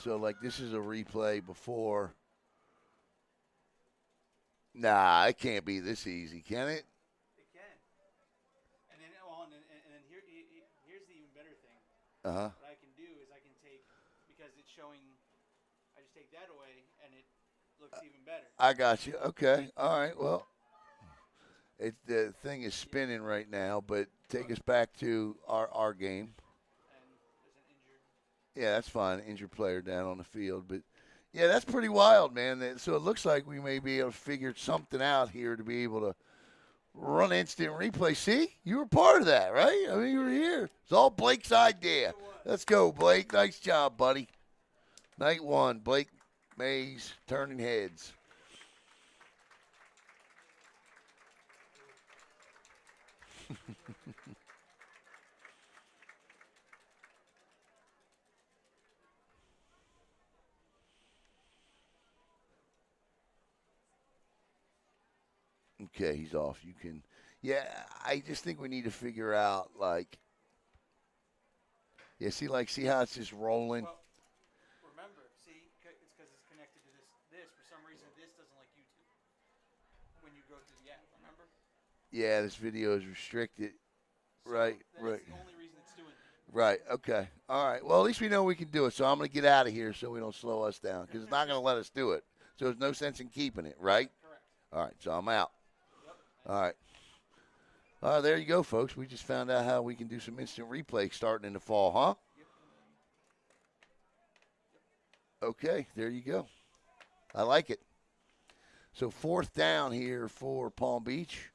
Speaker 1: So, like, this is a replay before. Nah, it can't be this easy, can it?
Speaker 3: It can. And then here's the even better thing.
Speaker 1: Uh-huh.
Speaker 3: What I can do is I can take, because it's showing, I just take that away and it looks even better.
Speaker 1: I got you. Okay. All right. Well, the thing is spinning right now, but take us back to our game.
Speaker 3: And there's an injured.
Speaker 1: Yeah, that's fine. Injured player down on the field. But, yeah, that's pretty wild, man. So it looks like we may be able to figure something out here to be able to run instant replay. See? You were part of that, right? I mean, you were here. It's all Blake's idea. Let's go, Blake. Nice job, buddy. Night one, Blake Mays turning heads. Okay, he's off. You can. Yeah, I just think we need to figure out, like, yeah, see how it's just rolling?
Speaker 3: Well, remember, see, it's because it's connected to this. For some reason, this doesn't like YouTube when you go through the app, remember?
Speaker 1: Yeah, this video is restricted.
Speaker 3: So
Speaker 1: Right.
Speaker 3: That's the only reason it's doing it.
Speaker 1: Right, okay. All right. Well, at least we know we can do it, so I'm going to get out of here so we don't slow us down because it's not going to let us do it. So there's no sense in keeping it, right?
Speaker 3: Correct.
Speaker 1: All right, so I'm out.
Speaker 3: Yep.
Speaker 1: All right. There you go, folks. We just found out how we can do some instant replay starting in the fall, huh?
Speaker 3: Yep.
Speaker 1: Okay, there you go. I like it. So 4th down here for Palm Beach.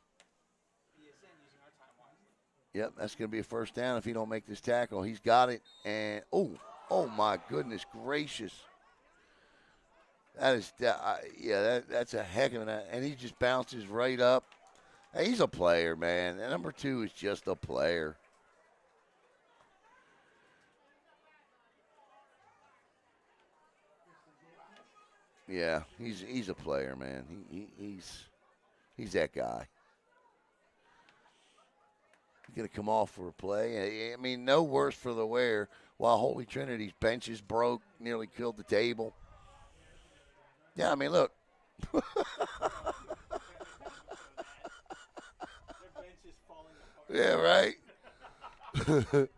Speaker 3: BSN using our time wisely.
Speaker 1: Yep, that's going to be a first down if he don't make this tackle. He's got it, and oh my goodness gracious. That is, that's a heck of an, and he just bounces right up. Hey, he's a player, man. And number 2 is just a player. Yeah, he's a player, man. He's that guy. He's gonna come off for a play. I mean, no worse for the wear. While Holy Trinity's benches broke, nearly killed the table. Yeah, I mean, look.
Speaker 3: Their bench is falling apart.
Speaker 1: Yeah, right.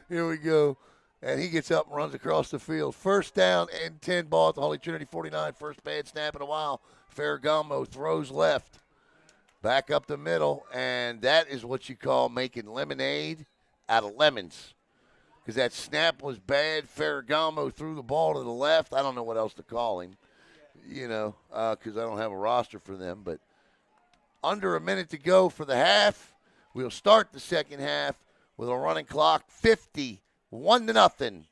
Speaker 1: Here we go. And he gets up and runs across the field. First down and 10 ball at the Holy Trinity 49. First bad snap in a while. Ferragamo throws left. Back up the middle. And that is what you call making lemonade out of lemons. Because that snap was bad. Ferragamo threw the ball to the left. I don't know what else to call him, because I don't have a roster for them. But under a minute to go for the half. We'll start the second half with a running clock, 50. 1-0.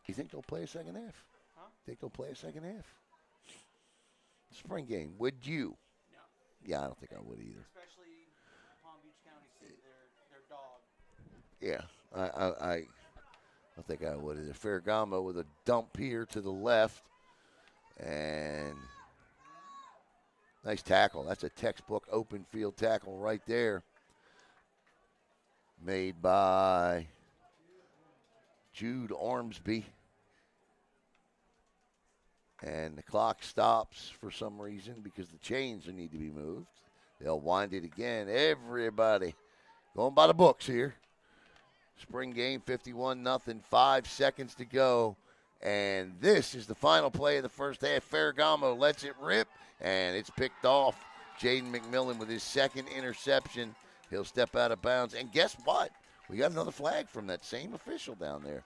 Speaker 1: You think they'll play a second half?
Speaker 3: Huh?
Speaker 1: Think they'll play a second half? Spring game. Would you?
Speaker 3: No.
Speaker 1: Yeah, I don't think I would either.
Speaker 3: Especially Palm Beach County, see their dog.
Speaker 1: Yeah, I don't think I would either. Ferragamo with a dump here to the left. And nice tackle. That's a textbook open field tackle right there. Made by Jude Ormsby. And the clock stops for some reason because the chains need to be moved. They'll wind it again. Everybody going by the books here. Spring game, 51-0, 5 seconds to go. And this is the final play of the first half. Ferragamo lets it rip, and it's picked off. Jaden McMillan with his second interception. He'll step out of bounds. And guess what? We got another flag from that same official down there.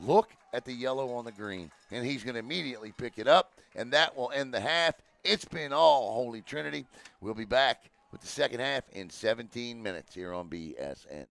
Speaker 1: Look at the yellow on the green. And he's going to immediately pick it up, and that will end the half. It's been all Holy Trinity. We'll be back with the second half in 17 minutes here on BSN.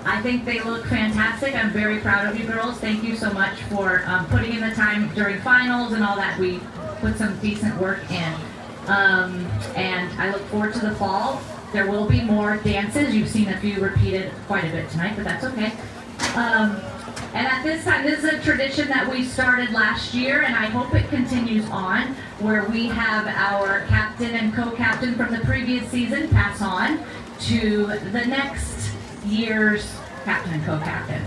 Speaker 5: I think they look fantastic. I'm very proud of you girls. Thank you so much for putting in the time during finals and all that. We put some decent work in. And I look forward to the fall. There will be more dances. You've seen a few repeated quite a bit tonight, but that's okay. And at this time, this is a tradition that we started last year, and I hope it continues on, where we have our captain and co-captain from the previous season pass on to the next year's captain and co-captain.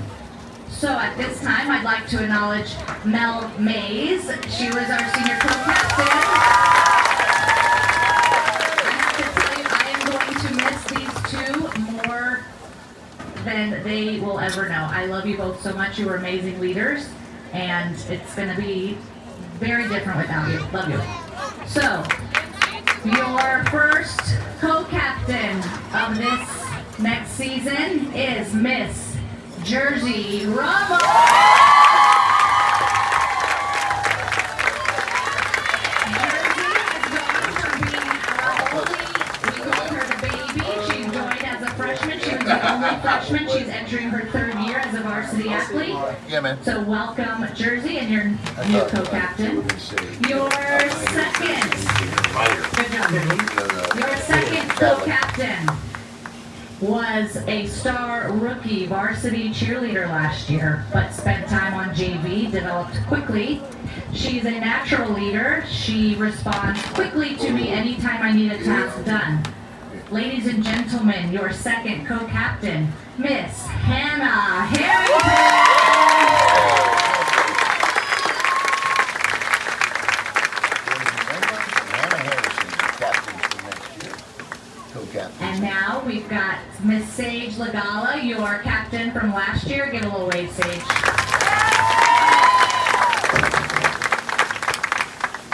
Speaker 5: So at this time, I'd like to acknowledge Mel Mays. She was our senior co-captain. I have to tell you, I am going to miss these two more than they will ever know. I love you both so much. You are amazing leaders, and it's going to be very different without you. Love you. So, your first co-captain of this next season is Miss Jersey Ramos. Freshman. She's entering her third year as a varsity athlete.
Speaker 1: Yeah, man.
Speaker 5: So welcome, Jersey, and your new co-captain. Your second, good job, Jersey. Your second co-captain was a star rookie varsity cheerleader last year, but spent time on JV, developed quickly. She's a natural leader. She responds quickly to me anytime I need a task done. Ladies and gentlemen, your second co-captain, Miss Hannah Harrington. And now we've got Miss Sage Lagala, your captain from last year. Give a little wave, Sage.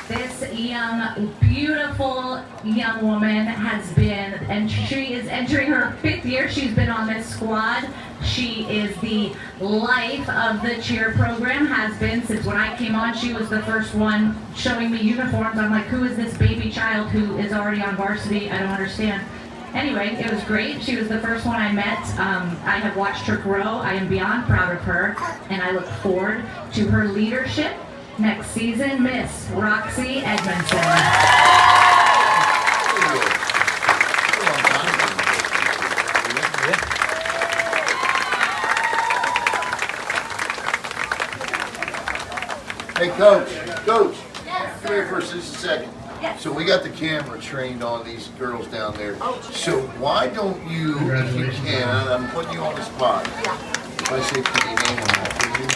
Speaker 5: This young, beautiful young woman has been, and she is entering her 5th year. She's been on this squad. She is the life of the cheer program, has been since when I came on. She was the first one showing me uniforms. I'm like, who is this baby child who is already on varsity? I don't understand. Anyway, it was great. She was the first one I met. I have watched her grow. I am beyond proud of her, and I look forward to her leadership next season. Miss Roxy Edmondson.
Speaker 1: Hey, Coach. Coach.
Speaker 6: Yes,
Speaker 1: Come here for just a second.
Speaker 6: Yes.
Speaker 1: So we got the camera trained on these girls down there.
Speaker 6: Oh,
Speaker 1: So why don't you, if you can, I'm putting you on the spot.
Speaker 6: Yeah.
Speaker 1: If I say, can you name them all, can you?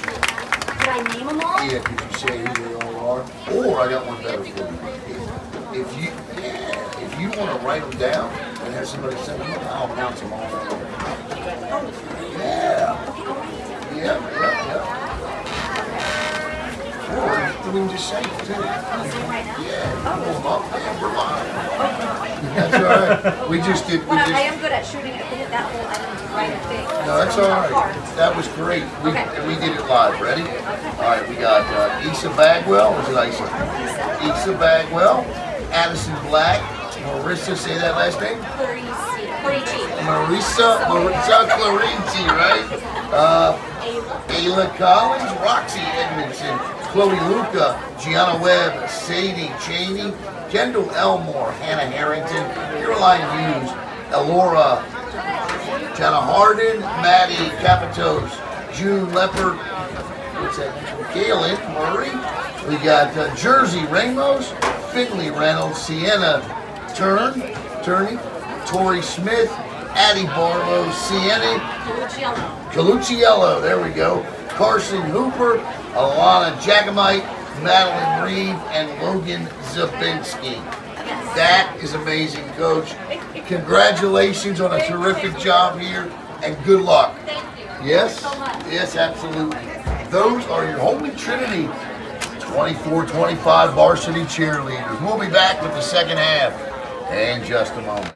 Speaker 6: Could I name them all?
Speaker 1: Yeah, could you say who they all are? Or I got one better for you. If you want to write them down and have somebody send them, I'll announce them all. Yeah. Yeah. Or we can just say it too. Yeah, pull them up, man, we're live. That's all right. We just did.
Speaker 6: Well, I am good at shooting it. If I hit that hole, I don't write a thing.
Speaker 1: No, that's all right. That was great. We did it live. Ready? All right, we got Issa Bagwell. Was it Issa? Issa Bagwell, Addison Black, Marissa, say that last name? Marissa Clarici, right? Ayla Collins, Roxy Edmondson, Chloe Luca, Gianna Webb, Sadie Cheney, Kendall Elmore, Hannah Harrington, Caroline Hughes, Elora, Jenna Harden, Maddie Capitos, June Leopard, what's that? Galen Murray. We got Jersey Ramos, Finley Reynolds, Sienna Turney, Tori Smith, Addie Barlow, Sienna Colucciello, there we go, Carson Hooper, Alana Jacomite, Madeline Reeve, and Logan Zabinski. That is amazing, Coach. Congratulations on a terrific job here, and good luck.
Speaker 6: Thank you.
Speaker 1: Yes?
Speaker 6: Thank you so much.
Speaker 1: Yes, absolutely. Those are your Holy Trinity 24-25 varsity cheerleaders. We'll be back with the second half in just a moment.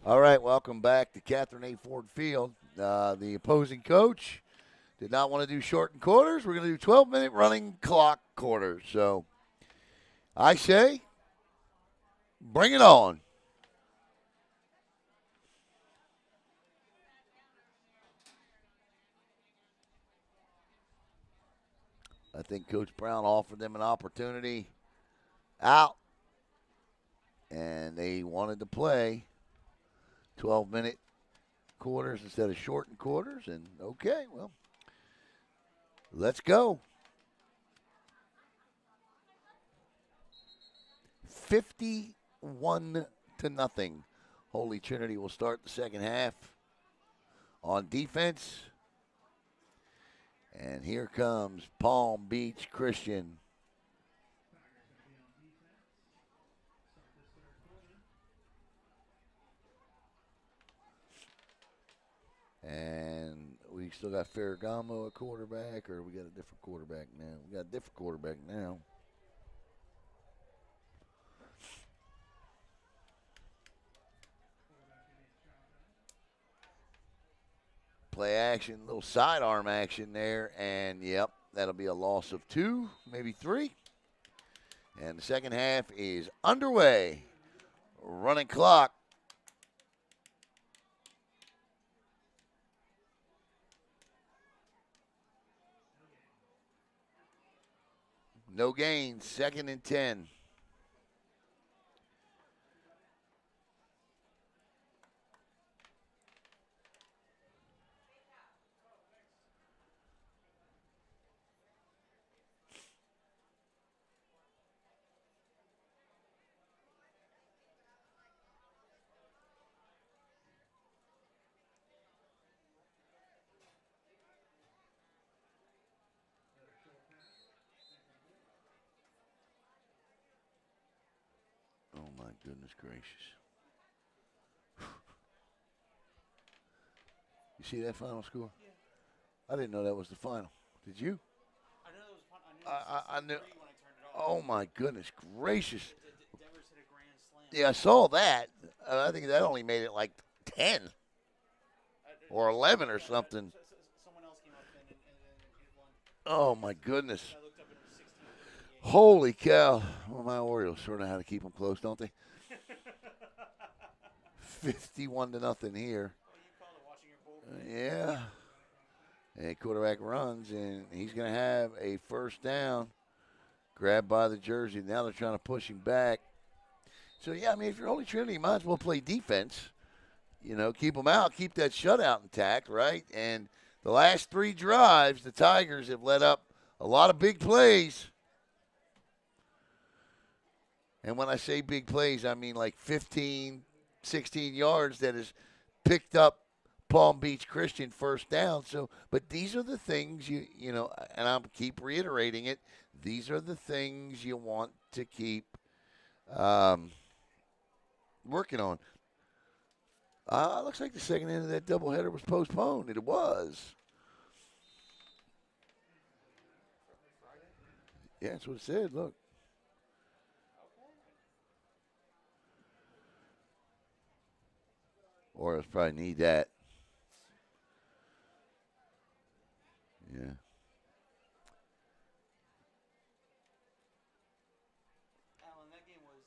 Speaker 1: All right, welcome back to Catherine A. Ford Field. The opposing coach did not want to do shortened quarters. We're going to do 12-minute running clock quarters. So I say, bring it on. I think Coach Brown offered them an opportunity out, and they wanted to play 12-minute quarters instead of shortened quarters. And okay, well, let's go. 51-0. Holy Trinity will start the second half on defense. And here comes Palm Beach Christian. And we still got Ferragamo at quarterback, or we got a different quarterback now? We got a different quarterback now. Play action, little sidearm action there, and yep, that'll be a loss of 2, maybe 3. And the second half is underway. Running clock. No gains, 2nd and 10. Oh, my goodness gracious. You see that final score?
Speaker 3: Yeah.
Speaker 1: I didn't know that was the final. Did you?
Speaker 3: I know that was fun. I knew it was
Speaker 1: I knew.
Speaker 3: 63 when I turned it off.
Speaker 1: Oh, my goodness gracious.
Speaker 3: Devers hit a grand slam.
Speaker 1: Yeah, I saw that. I think that only made it like 10 or 11 or something.
Speaker 3: Someone else came up and hit one.
Speaker 1: Oh, my goodness.
Speaker 3: I looked up and it was 16 to 58.
Speaker 1: Holy cow. Well, my Orioles sort of know how to keep them close, don't they? 51-0 here.
Speaker 3: Oh, you called it watching your bullpen.
Speaker 1: Yeah. And quarterback runs, and he's going to have a first down. Grabbed by the jersey. Now they're trying to push him back. So, yeah, I mean, if you're Holy Trinity, you might as well play defense. You know, keep them out, keep that shutout intact, right? And the last 3 drives, the Tigers have let up a lot of big plays. And when I say big plays, I mean like 15, 16 yards that has picked up Palm Beach Christian first down. So, but these are the things you know, and I'll keep reiterating it. These are the things you want to keep working on. Looks like the second end of that doubleheader was postponed. It was. Yeah, that's what it said. Look. Orioles probably need that. Yeah.
Speaker 3: Alan, that game was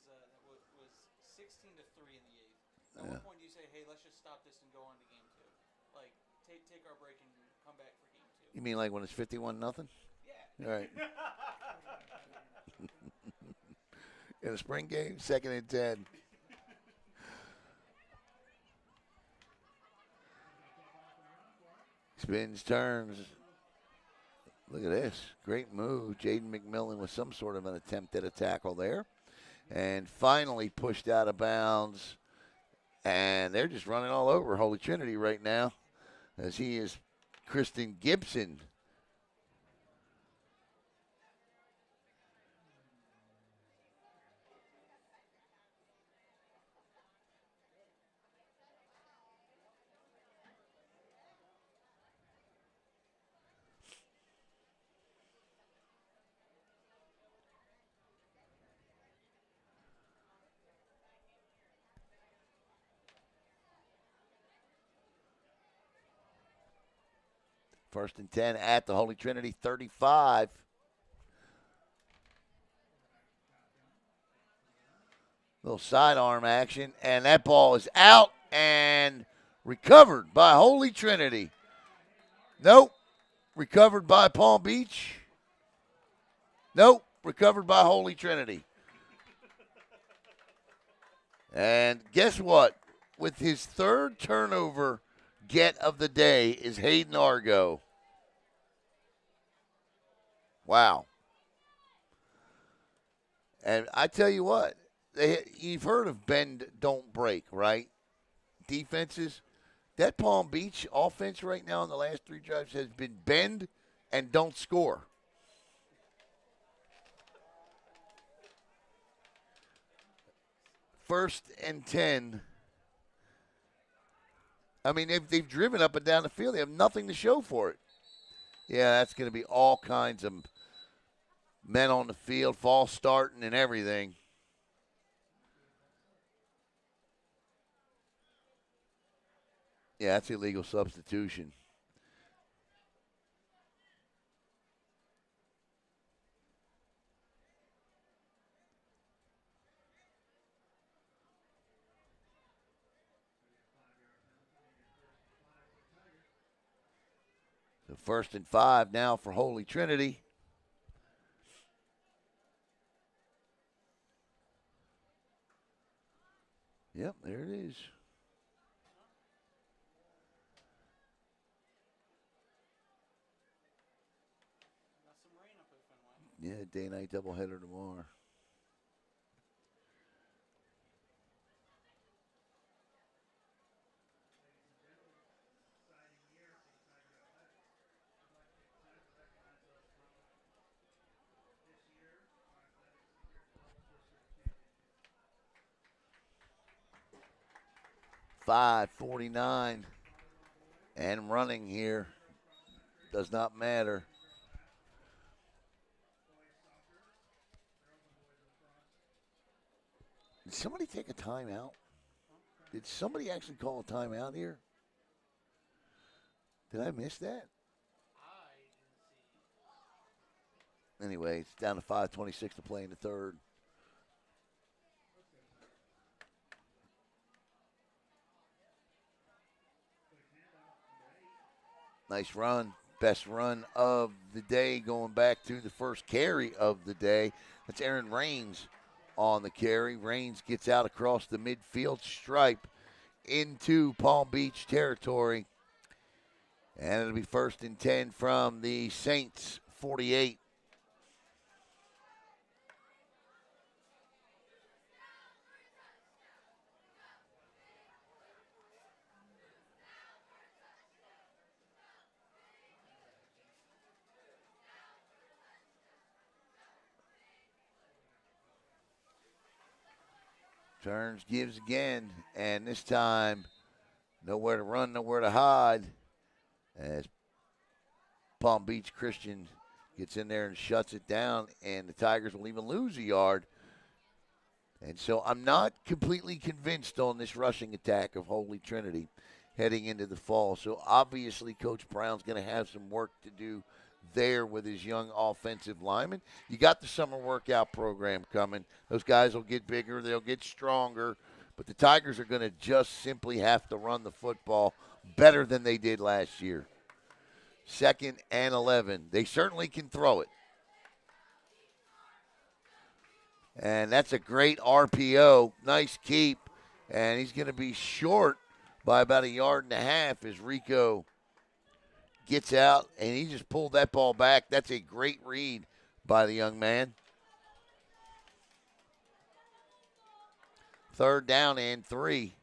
Speaker 3: 16 to 3 in the 8th. At
Speaker 1: Yeah.
Speaker 3: what point do you say, "Hey, let's just stop this and go on to game 2"? Like, take our break and come back for game 2.
Speaker 1: You mean like when it's 51-0?
Speaker 3: Yeah.
Speaker 1: All right. In a spring game, 2nd and 10. Spins, turns. Look at this. Great move. Jaden McMillan with some sort of an attempt at a tackle there. And finally pushed out of bounds. And they're just running all over Holy Trinity right now, as he is Kristen Gibson. First and 10 at the Holy Trinity 35. Little sidearm action, and that ball is out and recovered by Holy Trinity. Nope. Recovered by Palm Beach. Nope. Recovered by Holy Trinity. And guess what? With his third turnover get of the day is Hayden Argo. Wow. And I tell you what, you've heard of bend, don't break, right? Defenses. That Palm Beach offense right now in the last 3 drives has been bend and don't score. First and 10. I mean, they've driven up and down the field. They have nothing to show for it. Yeah, that's going to be all kinds of men on the field, false starting and everything. Yeah, that's illegal substitution. So first and 5 now for Holy Trinity. Yep, there it is.
Speaker 3: Got some rain up at Fenway.
Speaker 1: Yeah, day-night doubleheader tomorrow. .549 and running here. Does not matter. Did somebody take a timeout? Did somebody actually call a timeout here? Did I miss that? Anyway, it's down to 5:26 to play in the third. Nice run. Best run of the day going back to the first carry of the day. That's Aaron Raines on the carry. Raines gets out across the midfield stripe into Palm Beach territory. And it'll be first and 10 from the Saints 48. Turns, gives again, and this time nowhere to run, nowhere to hide. As Palm Beach Christian gets in there and shuts it down, and the Tigers will even lose a yard. And so I'm not completely convinced on this rushing attack of Holy Trinity heading into the fall. So obviously Coach Brown's going to have some work to do there with his young offensive linemen. You got the summer workout program coming. Those guys will get bigger. They'll get stronger. But the Tigers are going to just simply have to run the football better than they did last year. 2nd and 11. They certainly can throw it. And that's a great RPO. Nice keep. And he's going to be short by about 1.5 yards as Rico gets out, and he just pulled that ball back. That's a great read by the young man. 3rd down and 3.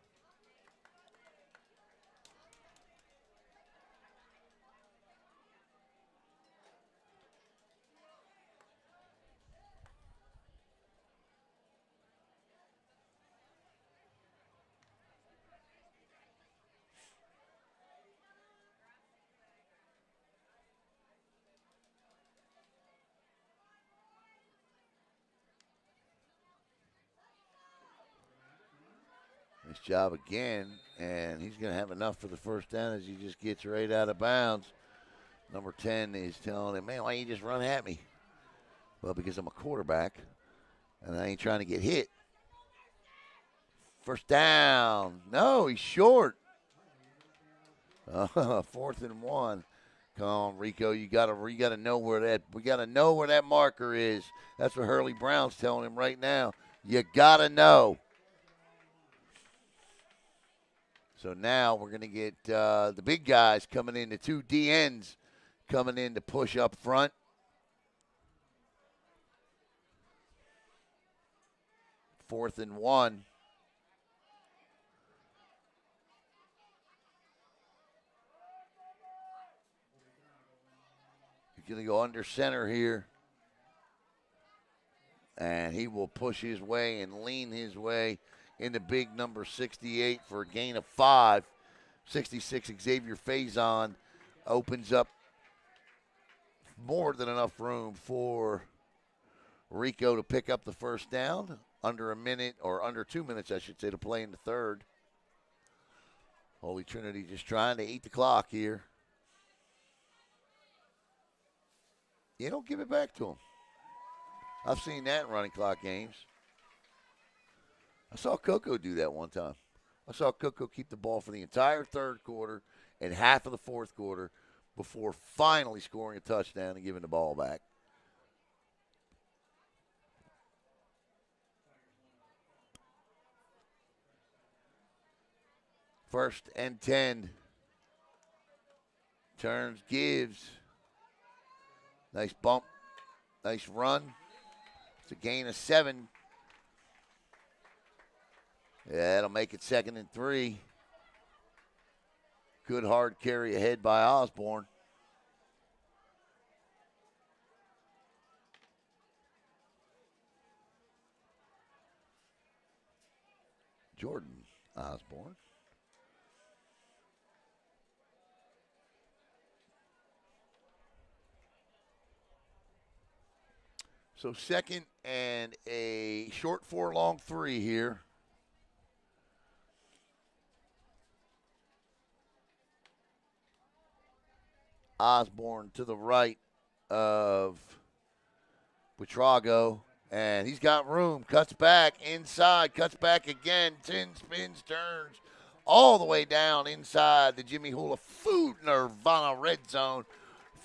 Speaker 1: Nice job again, and he's going to have enough for the first down as he just gets right out of bounds. Number 10 is telling him, man, why you just run at me? Well, because I'm a quarterback, and I ain't trying to get hit. First down. No, he's short. 4th and 1. Come on, Rico. You gotta know where that marker is. That's what Hurley Brown's telling him right now. You gotta know. So now we're gonna get the big guys coming in, the 2 DNs coming in to push up front. Fourth and 1. He's going to go under center here. And he will push his way and lean his way into big number 68 for a gain of 5. 66, Xavier Faison opens up more than enough room for Rico to pick up the first down. Under a minute, or under 2 minutes, I should say, to play in the third. Holy Trinity just trying to eat the clock here. You don't give it back to him. I've seen that in running clock games. I saw Coco do that one time. I saw Coco keep the ball for the entire third quarter and half of the fourth quarter before finally scoring a touchdown and giving the ball back. First and 10. Turns, gives. Nice bump. Nice run. It's a gain of 7. Yeah, that'll make it 2nd and 3. Good hard carry ahead by Osborne. Jordan Osborne. So 2nd and a short 4, long 3 here. Osborne to the right of Buitrago, and he's got room. Cuts back inside, cuts back again. 10 spins, turns all the way down inside the Jimmy Hula Food Nirvana red zone.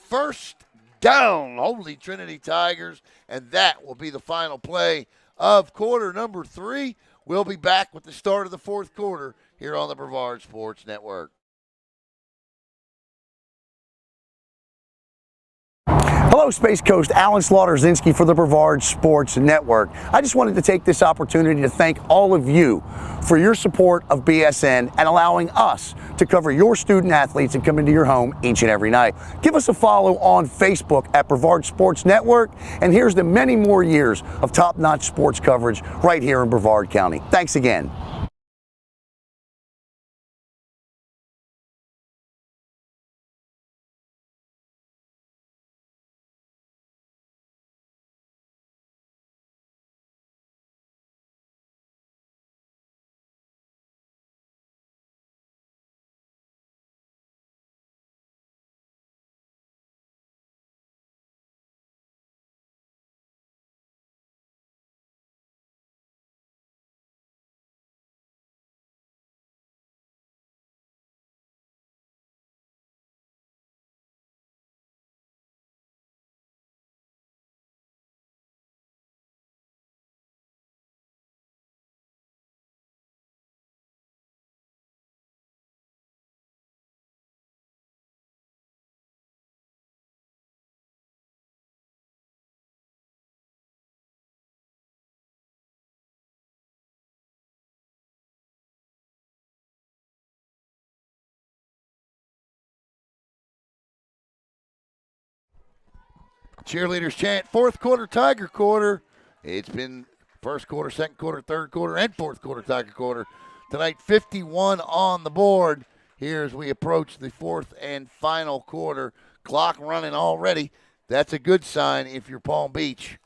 Speaker 1: First down, Holy Trinity Tigers, and that will be the final play of quarter number 3. We'll be back with the start of the fourth quarter here on the Brevard Sports Network.
Speaker 2: Hello, Space Coast. Alan Slaughter-Zinski for the Brevard Sports Network. I just wanted to take this opportunity to thank all of you for your support of BSN and allowing us to cover your student athletes and come into your home each and every night. Give us a follow on Facebook at Brevard Sports Network, and here's to many more years of top-notch sports coverage right here in Brevard County. Thanks again.
Speaker 1: Cheerleaders chant, fourth quarter, Tiger quarter. It's been first quarter, second quarter, third quarter, and fourth quarter, Tiger quarter. Tonight, 51 on the board here as we approach the fourth and final quarter. Clock running already. That's a good sign if you're Palm Beach.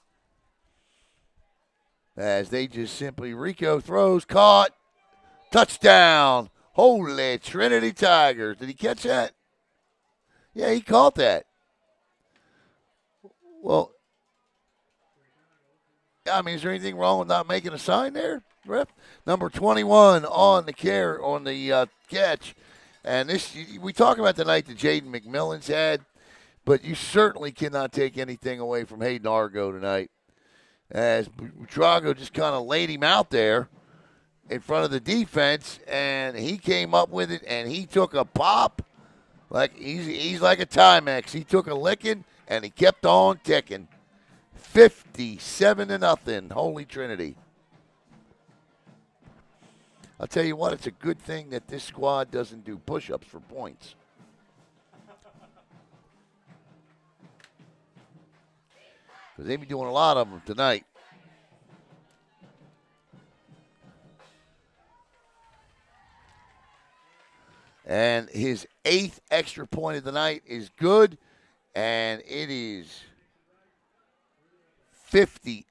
Speaker 1: As they just simply, Rico throws, caught, touchdown. Holy Trinity Tigers. Did he catch that? Yeah, he caught that. Well, I mean, is there anything wrong with not making a sign there, ref? Number 21 on the catch. And this, we talk about the night that Jaden McMillan's had, but you certainly cannot take anything away from Hayden Argo tonight. As Buitrago just kind of laid him out there in front of the defense, and he came up with it, and he took a pop. Like he's like a Timex. He took a licking, and he kept on ticking. 57-0, Holy Trinity. I'll tell you what, it's a good thing that this squad doesn't do push-ups for points. Because they be doing a lot of them tonight. And his 8th extra point of the night is good, and it is 58-0.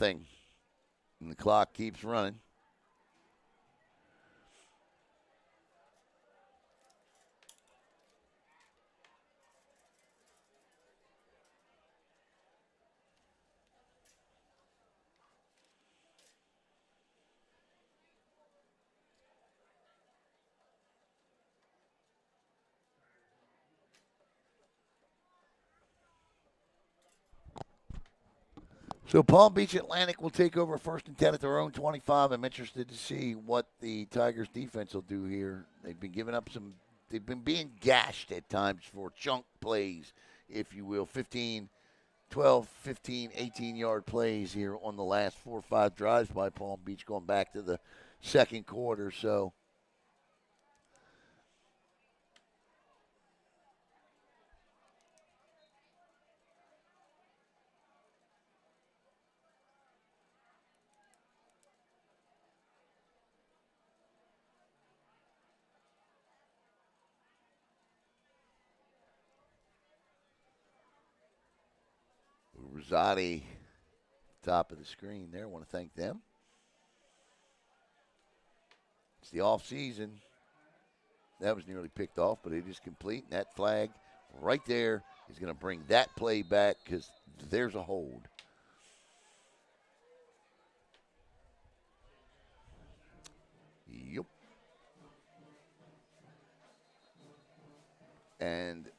Speaker 1: And the clock keeps running. So Palm Beach Atlantic will take over 1st and 10 at their own 25. I'm interested to see what the Tigers defense will do here. They've been giving up they've been being gashed at times for chunk plays, if you will, 12, 15, 18-yard plays here on the last 4 or 5 drives by Palm Beach going back to the second quarter. So Rosati, top of the screen there. I want to thank them. It's the off season. That was nearly picked off, but it is complete. And that flag right there is going to bring that play back because there's a hold. Yep. And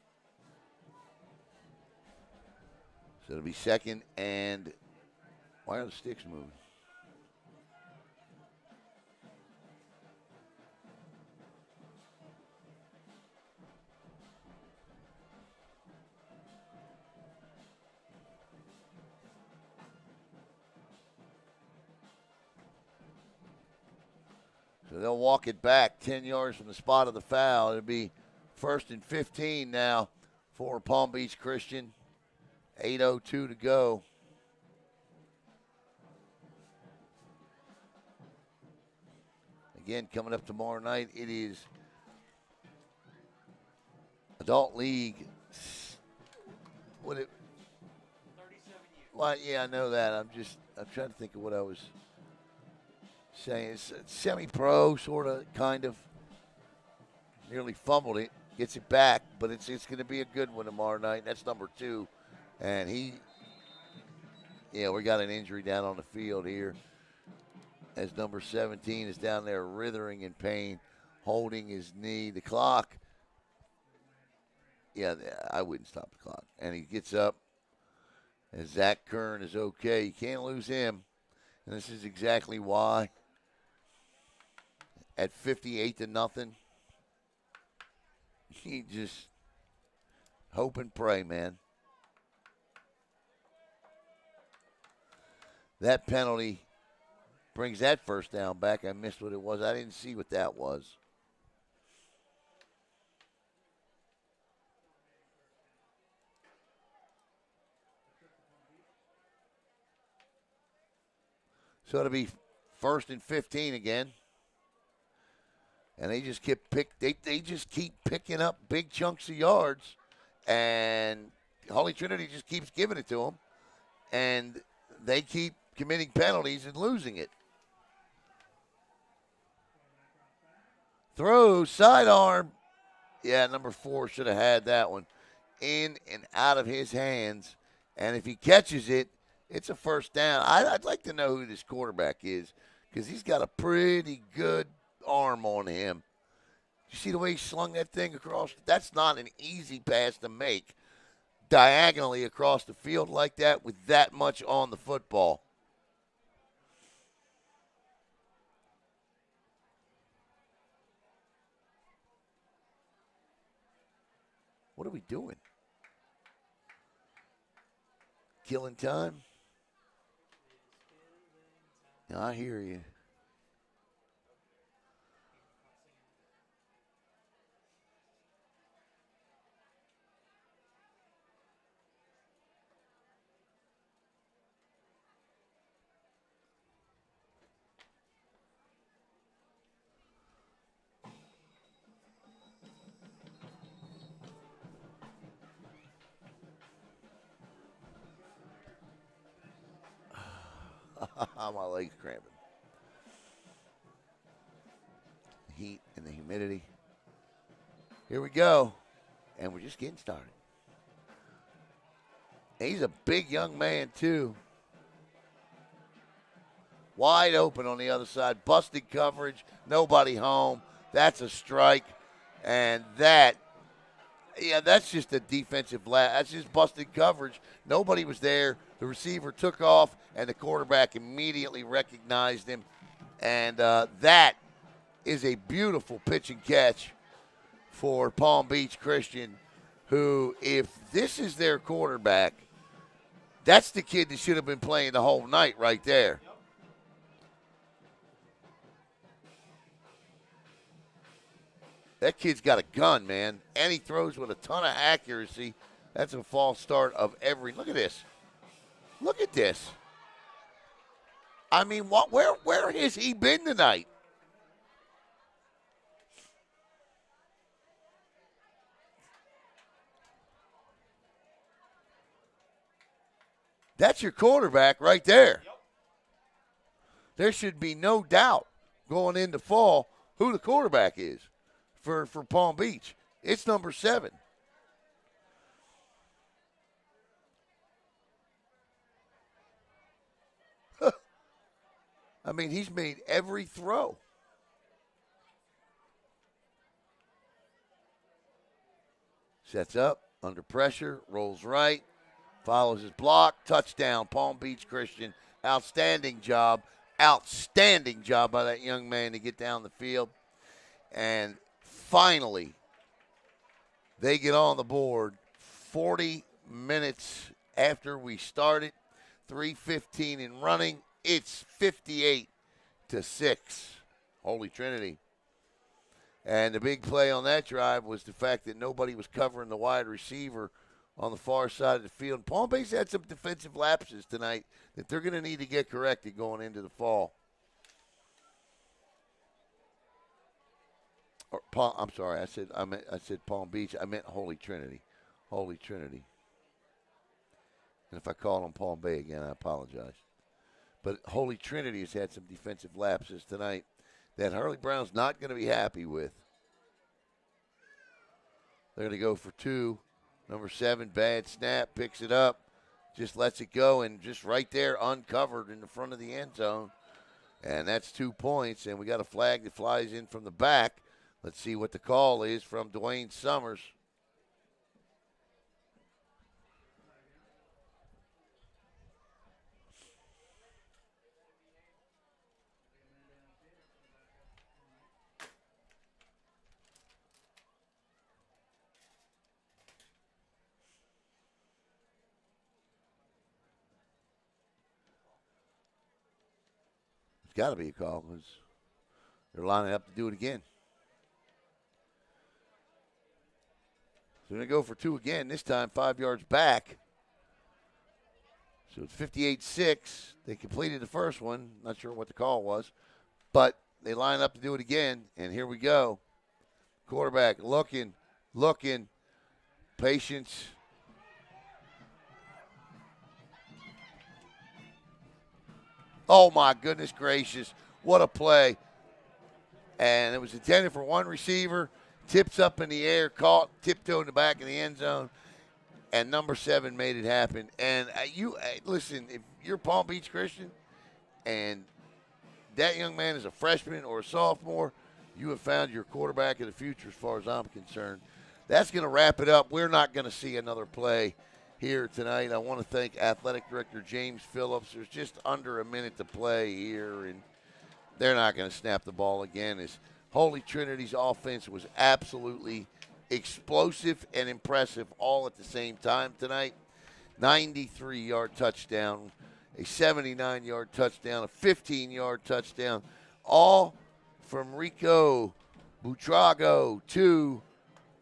Speaker 1: so it'll be 2nd and why are the sticks moving? So they'll walk it back 10 yards from the spot of the foul. It'll be 1st and 15 now for Palm Beach Christian. 8:02 to go. Again, coming up tomorrow night, it is Adult League. What it?
Speaker 3: 37 years.
Speaker 1: Well, yeah, I know that. I'm trying to think of what I was saying. It's semi-pro, sort of, kind of. Nearly fumbled it. Gets it back, but it's going to be a good one tomorrow night. That's number 2. And we got an injury down on the field here as number 17 is down there writhing in pain, holding his knee. The clock, I wouldn't stop the clock. And he gets up, and Zach Kern is okay. You can't lose him, and this is exactly why. At 58-0, he just hope and pray, man. That penalty brings that first down back. I missed what it was. I didn't see what that was. So it'll be 1st and 15 again. And they just they just keep picking up big chunks of yards. And Holy Trinity just keeps giving it to them. And they keep committing penalties and losing it. Throw, sidearm. Yeah, number 4 should have had that one. In and out of his hands. And if he catches it, it's a first down. I'd like to know who this quarterback is because he's got a pretty good arm on him. You see the way he slung that thing across? That's not an easy pass to make diagonally across the field like that with that much on the football. What are we doing? Killing time? Yeah, I hear you. My legs cramping. The heat and the humidity. Here we go. And we're just getting started. And he's a big young man, too. Wide open on the other side. Busted coverage. Nobody home. That's a strike. And that's just a defensive that's just busted coverage. Nobody was there. The receiver took off, and the quarterback immediately recognized him. And that is a beautiful pitch and catch for Palm Beach Christian, who, if this is their quarterback, that's the kid that should have been playing the whole night right there. That kid's got a gun, man, and he throws with a ton of accuracy. That's a false start of every. Look at this. Look at this. I mean, where has he been tonight? That's your quarterback right there. Yep. There should be no doubt going into fall who the quarterback is for Palm Beach. It's number 7. I mean, he's made every throw. Sets up, under pressure, rolls right, follows his block, touchdown, Palm Beach Christian. Outstanding job by that young man to get down the field. And finally, they get on the board 40 minutes after we started, 3:15 in running. It's 58-6, Holy Trinity. And the big play on that drive was the fact that nobody was covering the wide receiver on the far side of the field. Palm Beach had some defensive lapses tonight that they're going to need to get corrected going into the fall. I'm sorry, I said Palm Beach. I meant Holy Trinity. Holy Trinity. And if I call them Palm Bay again, I apologize. But Holy Trinity has had some defensive lapses tonight that Hurley Brown's not going to be happy with. They're going to go for 2. Number 7, bad snap, picks it up, just lets it go, and just right there uncovered in the front of the end zone. And that's 2 points, and we got a flag that flies in from the back. Let's see what the call is from Dwayne Summers. Got to be a call because they're lining up to do it again. So they're going to go for 2 again, this time 5 yards back. So it's 58-6. They completed the first one. Not sure what the call was. But they line up to do it again, and here we go. Quarterback looking, patience. Oh, my goodness gracious. What a play. And it was intended for one receiver. Tips up in the air, caught, tiptoed in the back of the end zone. and number 7 made it happen. And listen, if you're Palm Beach Christian and that young man is a freshman or a sophomore, you have found your quarterback of the future as far as I'm concerned. That's going to wrap it up. We're not going to see another play here tonight. I want to thank Athletic Director James Phillips. There's just under a minute to play here, and they're not going to snap the ball again. As Holy Trinity's offense was absolutely explosive and impressive all at the same time tonight. 93-yard touchdown, a 79-yard touchdown, a 15-yard touchdown, all from Rico Butrago to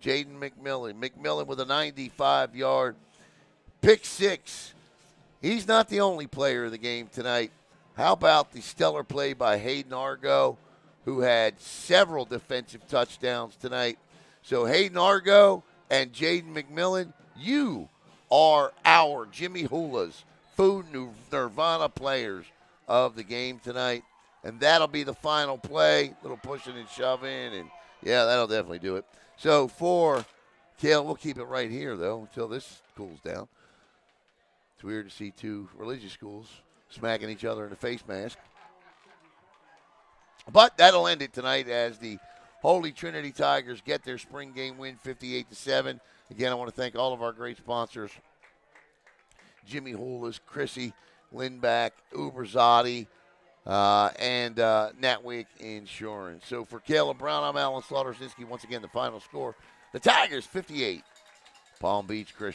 Speaker 1: Jaden McMillan. McMillan with a 95-yard pick six. He's not the only player of the game tonight. How about the stellar play by Hayden Argo, who had several defensive touchdowns tonight? So Hayden Argo and Jaden McMillan, you are our Jimmy Hula's Food Nirvana players of the game tonight. And that'll be the final play. Little pushing and shoving, and yeah, that'll definitely do it. So for Kale, we'll keep it right here, though, until this cools down. It's weird to see two religious schools smacking each other in the face mask. But that'll end it tonight as the Holy Trinity Tigers get their spring game win 58-7. Again, I want to thank all of our great sponsors, Jimmy Hula's, Chrissy, Lindback, Uberzati, and Natwick Insurance. So for Caleb Brown, I'm Alan Slaughter-Zinski. Once again, the final score, the Tigers 58, Palm Beach Christian.